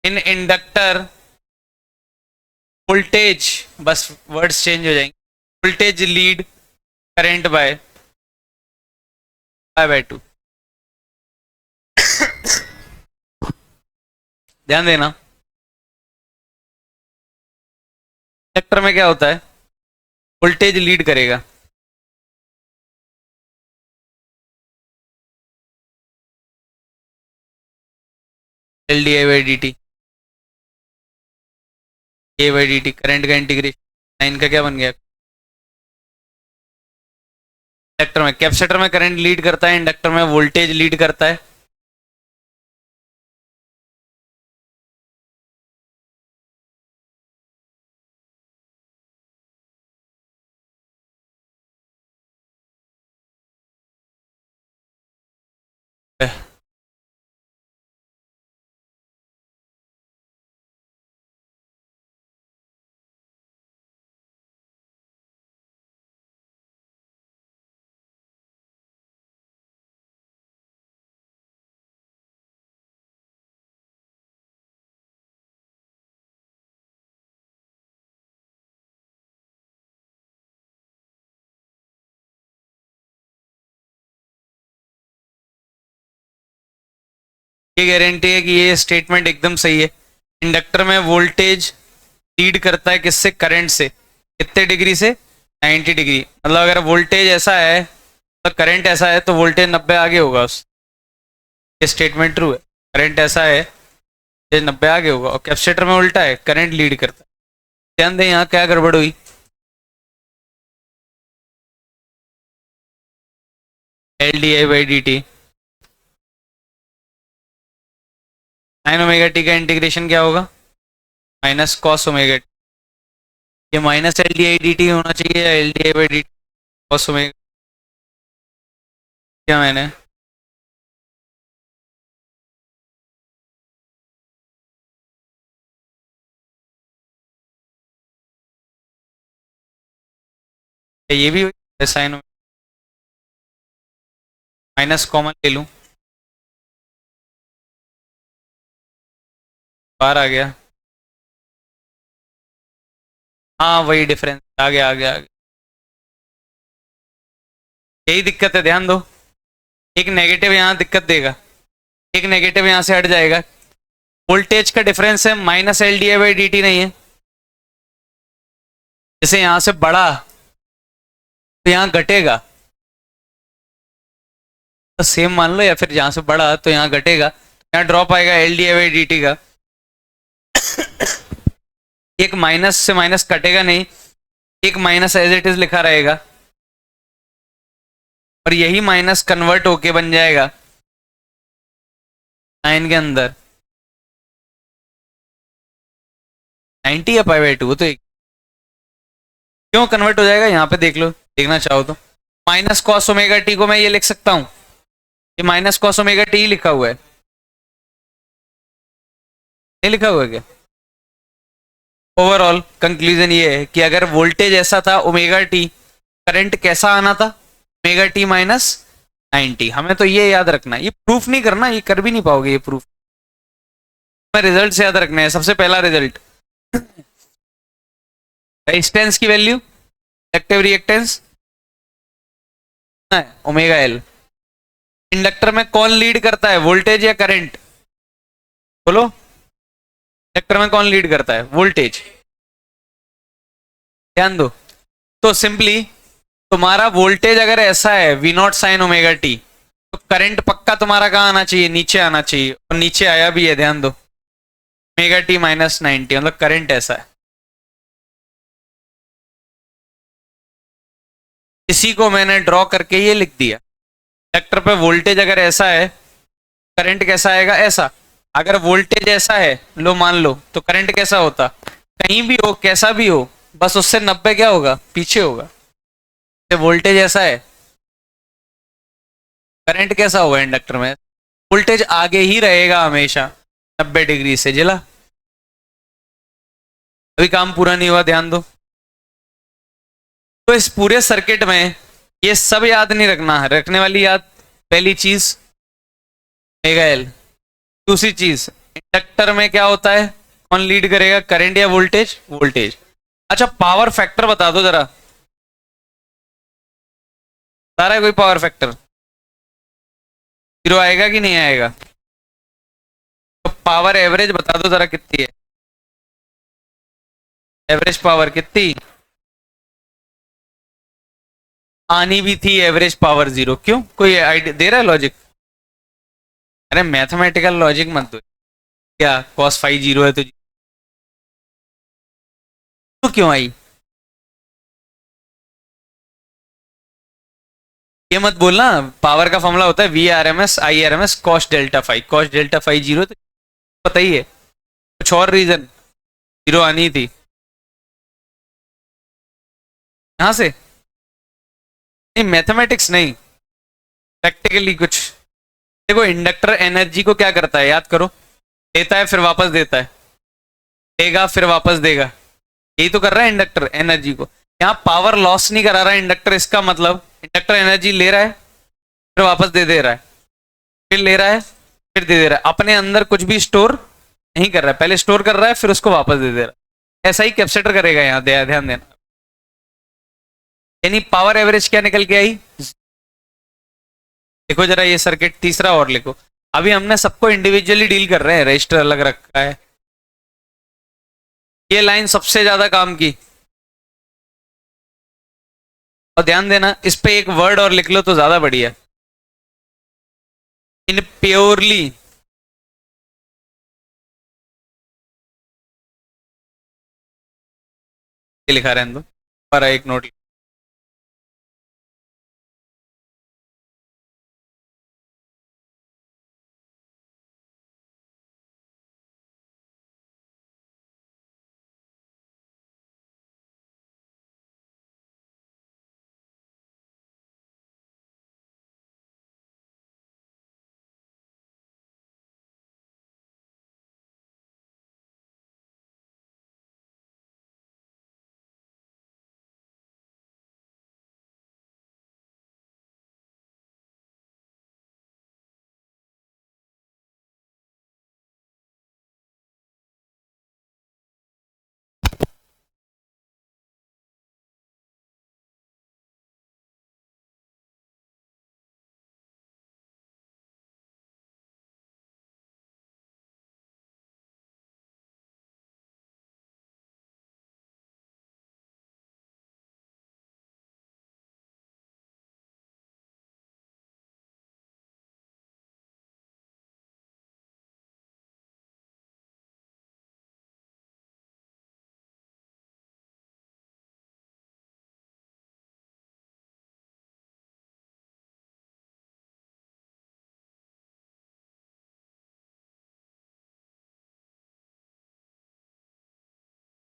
Speaker 1: इन इंडक्टर वोल्टेज, बस वर्ड्स चेंज हो जाएंगे, voltage lead current by pi by 2, ध्यान देना। इंडक्टर में क्या होता है, वोल्टेज लीड करेगा। L D I by D T, A by D T, current का इंटीग्रेशन, लाइन का क्या बन गया। इंडक्टर में, कैपेसिटर में करंट लीड करता है, इंडक्टर में वोल्टेज लीड करता है। ये गारंटी है कि ये स्टेटमेंट एकदम सही है। इंडक्टर में वोल्टेज लीड करता है किससे, करंट से। कितने डिग्री से, 90 डिग्री। मतलब अगर वोल्टेज ऐसा है तो करंट ऐसा है तो वोल्टेज 90 आगे होगा उस, ये स्टेटमेंट ट्रू है। करंट ऐसा है, ये 90 आगे होगा। और कैपेसिटर में उल्टा है, करंट लीड करता है। ध्यान दें यहाँ क्या गड़बड़ हुई। L D I by D T, sine omega T का इंटीग्रेशन क्या होगा, माइनस कॉस ओमेगा टी। ये minus L D I D T होना चाहिए या L D I by D T cos omega. क्या मैंने ये भी साइन, माइनस कॉमन ले लूं, बाहर आ गया। हाँ वही डिफरेंस आ गया आ गया आ गया। यही दिक्कत है, ध्यान दो। एक नेगेटिव यहाँ दिक्कत देगा, एक नेगेटिव यहाँ से हट जाएगा। वोल्टेज का डिफरेंस है, minus L D I by D T नहीं है। जैसे यहाँ से बढ़ा तो यहाँ घटेगा, तो सेम मान लो, या फिर यहाँ से बढ़ा तो यहाँ घटेगा, यहाँ ड्रॉप आएगा L D I by D T का। एक माइनस से माइनस कटेगा नहीं, एक माइनस एज इट इज लिखा रहेगा, और यही माइनस कन्वर्ट होके बन जाएगा साइन के अंदर 90 या पाई बाई 2। तो क्यों कन्वर्ट हो जाएगा, यहाँ पे देख लो, देखना चाहो तो। माइनस कॉस ओमेगा टी को मैं ये लिख सकता हूँ, ये माइनस कॉस ओमेगा टी लिखा हुआ है, नहीं लिखा हुआ है क्या। ओवरऑल कंक्लूजन ये है कि अगर वोल्टेज ऐसा था ओमेगा टी, करंट कैसा आना था, ओमेगा टी माइनस 90। हमें तो ये याद रखना है, ये प्रूफ नहीं करना, ये कर भी नहीं पाओगे ये प्रूफ। हमें रिजल्ट से याद रखना है। सबसे पहला रिजल्ट, रेजिस्टेंस की value, inductive reactance omega L. Inductor में कौन लीड करता है, वोल्टेज या करंट, बोलो। इंडक्टर में कौन लीड करता है, वोल्टेज। ध्यान दो, तो सिंपली तुम्हारा वोल्टेज अगर ऐसा है V naught sine omega T, तो करंट पक्का तुम्हारा कहाँ आना चाहिए, नीचे आना चाहिए, और नीचे आया भी है। ध्यान दो, ओमेगा टी माइनस 90, मतलब करंट ऐसा है। इसी को मैंने ड्रॉ करके ये लिख दिया। इंडक्टर पे वोल्टेज अगर ऐसा है, करंट कैसा आएगा, ऐसा। अगर वोल्टेज ऐसा है, लो मान लो, तो करंट कैसा होता, कहीं भी हो कैसा भी हो, बस उससे 90 क्या होगा, पीछे होगा। वोल्टेज ऐसा है, करंट कैसा होगा इंडक्टर में, वोल्टेज आगे ही रहेगा हमेशा 90 डिग्री से। जिला अभी काम पूरा नहीं हुआ, ध्यान दो। तो इस पूरे सर्किट में ये सब याद नहीं रखना है, रखने वाली याद पहली चीज ओमेगा एल। दूसरी चीज, इंडक्टर में क्या होता है, कौन लीड करेगा, करंट या वोल्टेज, वोल्टेज। अच्छा पावर फैक्टर बता दो जरा, बता रहा है कोई पावर फैक्टर, जीरो आएगा कि नहीं आएगा। तो पावर एवरेज बता दो जरा कितनी है, एवरेज पावर कितनी आनी भी थी, एवरेज पावर 0, क्यों? कोई आइडिया दे रहा है लॉजिक? अरे मैथमेटिकल लॉजिक मत दो, क्या कॉस फाई 0 है तो क्यों आई? ये मत बोलना, पावर का फॉर्मूला होता है V R M S I R M S cos delta phi, cos delta phi 0, तो पता ही है, कुछ और रीजन 0 आनी थी यहां से? नहीं मैथमेटिक्स नहीं, प्रैक्टिकली कुछ। देखो इंडक्टर एनर्जी को क्या करता है याद करो, लेता है फिर वापस देता है, देगा फिर वापस देगा, यही तो कर रहा है इंडक्टर एनर्जी को। यहाँ पावर लॉस नहीं करा रहा है इंडक्टर, इसका मतलब इंडक्टर एनर्जी ले रहा है फिर वापस दे दे रहा है, फिर ले रहा है फिर दे दे रहा है, अपने अंदर कुछ भी स्टोर नहीं कर रहा है, पहले स्टोर कर रहा है फिर उसको वापस दे दे रहा है। ऐसा ही कैपेसिटर करेगा यहाँ, ध्यान देना। यानी पावर एवरेज क्या निकल के आई? देखो जरा ये सर्किट तीसरा और लिखो, अभी हमने सबको इंडिविजुअली डील कर रहे हैं, रजिस्टर अलग रखा है। ये लाइन सबसे ज्यादा काम की, और ध्यान देना इस पे एक वर्ड और लिख लो तो ज्यादा बढ़िया, इन प्योरली लिखा रहने दो, पर एक नोट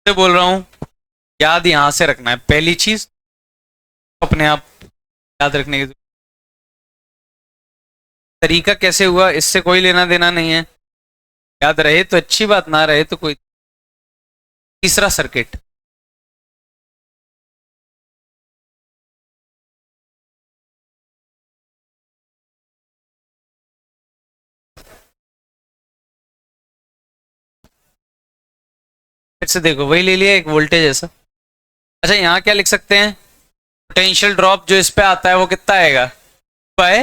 Speaker 1: से बोल रहा हूं, याद यहां से रखना है पहली चीज, अपने आप याद रखने की। तरीका कैसे हुआ इससे कोई लेना देना नहीं है, याद रहे तो अच्छी बात, ना रहे तो कोई। तीसरा सर्किट, फिर से देखो वही ले लिया, एक वोल्टेज ऐसा। अच्छा यहाँ क्या लिख सकते हैं, पोटेंशियल ड्रॉप जो इस पे आता है वो कितना आएगा, बाय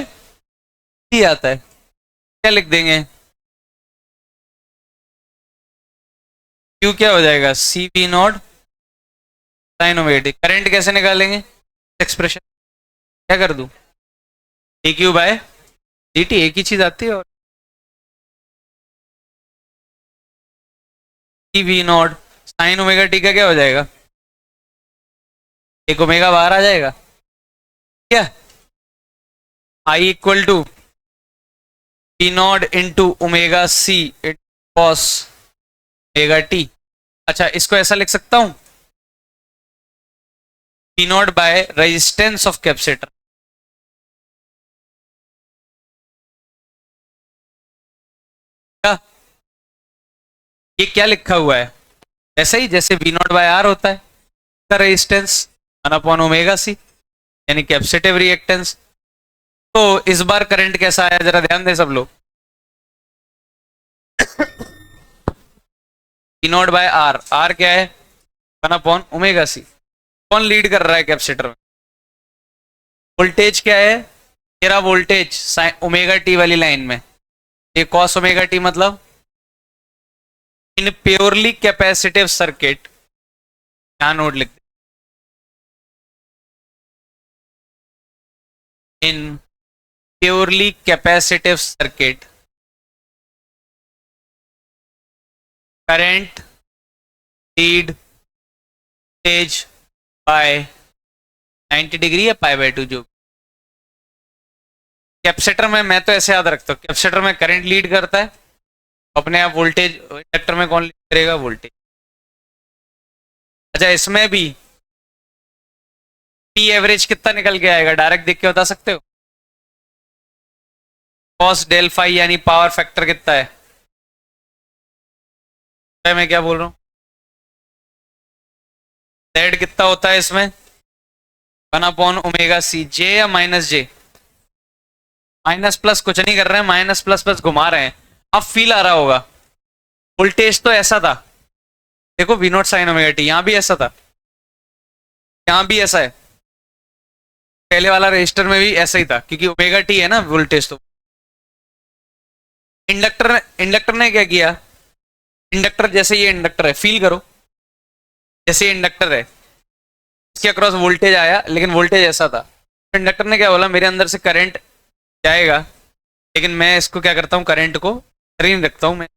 Speaker 1: ही आता है, क्या लिख देंगे, क्यू क्या हो जाएगा, C V naught sine omega T. Current कैसे निकालेंगे, एक्सप्रेशन क्या कर दूं, ए क्यू बाय डी टी, एक ही चीज आती है। और C V naught sine omega T का क्या हो जाएगा, एक ओमेगा बाहर आ जाएगा, क्या I equal to P naught into omega C it cos omega T. अच्छा इसको ऐसा लिख सकता हूं, P naught by resistance of capacitor, क्या ये क्या लिखा हुआ है, ऐसा ही जैसे वी नॉट बाय आर होता है का रेजिस्टेंस 1/ओमेगा सी, यानी कैपेसिटिव रिएक्टेंस। तो इस बार करंट कैसा आया जरा ध्यान दे सब लोग, P naught by R, R क्या है 1/ओमेगा सी, कौन लीड कर रहा है कैपेसिटर में, वोल्टेज क्या है, मेरा वोल्टेज ओमेगा टी वाली लाइन में, ये कॉस ओमेगा टी मतलब इन प्योरली कैपेसिटिव सर्किट, यहाँ नोट लिखते, in purely capacitive circuit current lead voltage by 90 degree या पाई बाय 2 जो। कैपेसिटर में मैं तो ऐसे याद रखता हूँ, कैपेसिटर में करंट लीड करता है, अपने आप वोल्टेज इंडक्टर में कौन लीड करेगा, वोल्टेज। अच्छा इसमें भी पी एवरेज कितना निकल के आएगा, डायरेक्ट देख के बता सकते हो? कॉस डेल फाई यानी पावर फैक्टर कितना है, मैं क्या बोल रहा हूँ, जेड कितना होता है इसमें, 1/ओमेगा सी, जे या माइनस जे, माइनस प्लस कुछ नहीं कर रहे हैं, माइनस प्लस प्लस घुमा रहे हैं। अब फील आ रहा होगा, वोल्टेज तो ऐसा था, देखो V naught sine omega T, यहां भी ऐसा था, यहां भी ऐसा है, पहले वाला रजिस्टर में भी ऐसा ही था, क्योंकि ओमेगा टी है ना वोल्टेज। तो इंडक्टर इंडक्टर ने क्या किया, इंडक्टर जैसे ये इंडक्टर है, फील करो, जैसे ये इंडक्टर है, इसके अक्रॉस वोल्टेज आया, लेकिन वोल्टेज ऐसा था, इंडक्टर ने क्या बोला, मेरे अंदर से करंट जाएगा, लेकिन मैं इसको क्या करता हूँ, करंट को नहीं रखता हूँ मैं,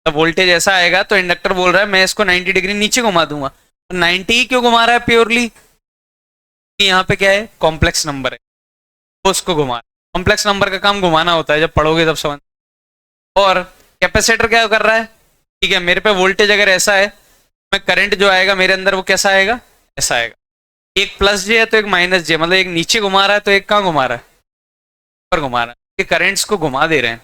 Speaker 1: तो वोल्टेज ऐसा आएगा, तो इंडक्टर बोल रहा है मैं इसको 90 डिग्री नीचे घुमा दूंगा। 90 ही क्यों घुमा रहा है प्योरली, कि यहाँ पे क्या है, कॉम्प्लेक्स नंबर है, तो उसको घुमा, कॉम्प्लेक्स नंबर का काम घुमाना होता है, जब पढ़ोगे तब समझ। और कैपेसिटर क्या कर रहा है, ठीक है मेरे पे वोल्टेज अगर ऐसा है, मैं करंट जो आएगा मेरे अंदर वो कैसा आएगा, ऐसा आएगा, एक प्लस जे है तो एक माइनस जे, मतलब एक नीचे घुमा रहा है तो एक कहाँ घुमा रहा है, ऊपर घुमा रहा है, ये करंट्स को घुमा दे रहे हैं।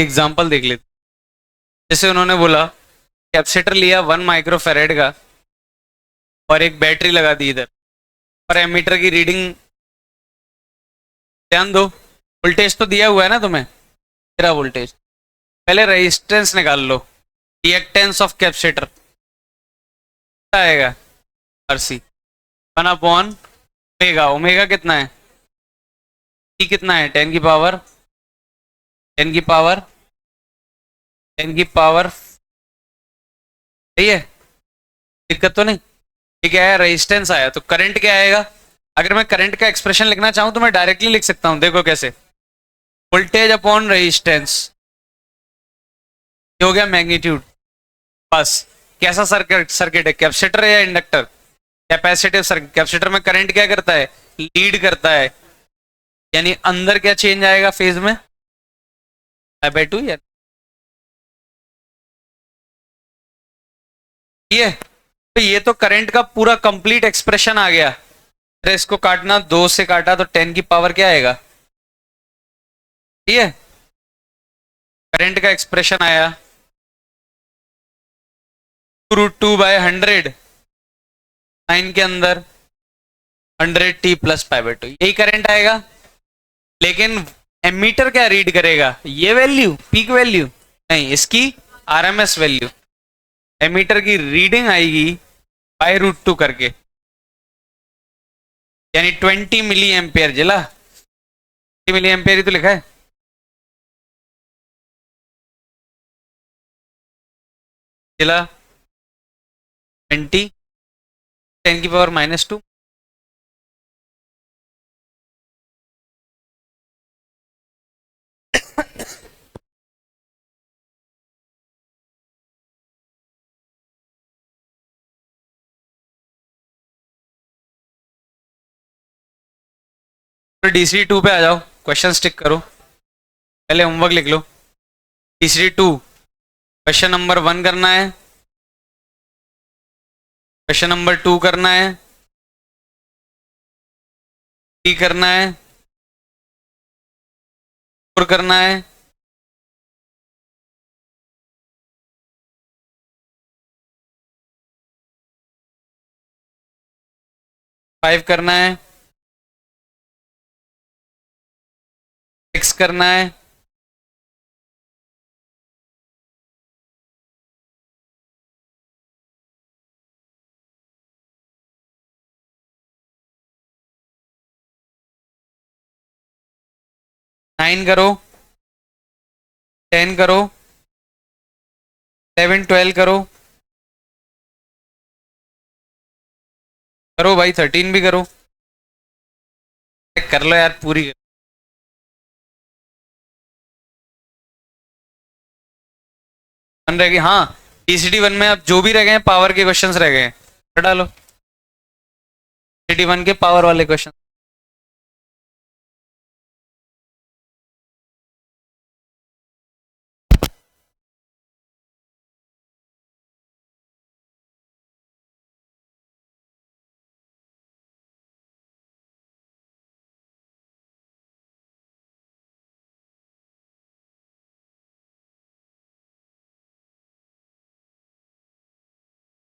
Speaker 1: एग्जाम्पल देख लेते। जैसे उन्होंने बोला कैपेसिटर लिया 1 माइक्रोफेरेड का और एक बैटरी लगा दी इधर, और एमीटर की रीडिंग, ध्यान दो वोल्टेज तो दिया हुआ है ना तुम्हें, तेरा वोल्टेज, पहले रेजिस्टेंस निकाल लो, रिएक्टेंस ऑफ कैपेसिटर आएगा आरसी 1/ओमेगा। ओमेगा कितना है, टी कितना है, 10 की पावर 10 की पावर, सही है, दिक्कत तो नहीं। ठीक है, रेजिस्टेंस आया तो करंट क्या आएगा। अगर मैं करंट का एक्सप्रेशन लिखना चाहूं तो मैं डायरेक्टली लिख सकता हूं, देखो कैसे, वोल्टेज अपॉन रेजिस्टेंस, ये हो गया मैग्नीट्यूड। बस, कैसा सर्किट है, कैपेसिटर या इंडक्टर, कैपेसिटिव सर्किट। कैपेसिटर में करंट क्या करता है, लीड करता है, यानी अंदर क्या चेंज आएगा फेज में, I/2 या तो ये तो करंट का पूरा कंप्लीट एक्सप्रेशन आ गया। अरे इसको काटना, 2 से काटा तो 10 की पावर क्या आएगा, ठीक है, करंट का एक्सप्रेशन आया, √2/100 9 के अंदर 100t + π/2, यही करंट आएगा। लेकिन एमीटर क्या रीड करेगा, ये वैल्यू, पीक वैल्यू नहीं, इसकी आरएमएस वैल्यू। एमीटर की रीडिंग आएगी √2 करके, यानी 20 मिली एम्पेयर। जिला 20 मिली एम्पेयर ही तो लिखा है, जिला 20 10⁻²। DC2 पे आ जाओ, क्वेश्चन स्टिक करो, पहले होमवर्क लिख लो। DC2 क्वेश्चन नंबर 1 करना है, क्वेश्चन नंबर 2 करना है, 3 करना है, 4 करना है, 5 करना है, 6 करना है, 9 करो, 10 करो, 11 12 करो, करो भाई 13 भी करो, कर लो यार पूरी। वन रह गई, हाँ DCD1 में अब जो भी रह गए हैं पावर के क्वेश्चंस रह गए हैं, कर डालो DCD1 के पावर वाले क्वेश्चन।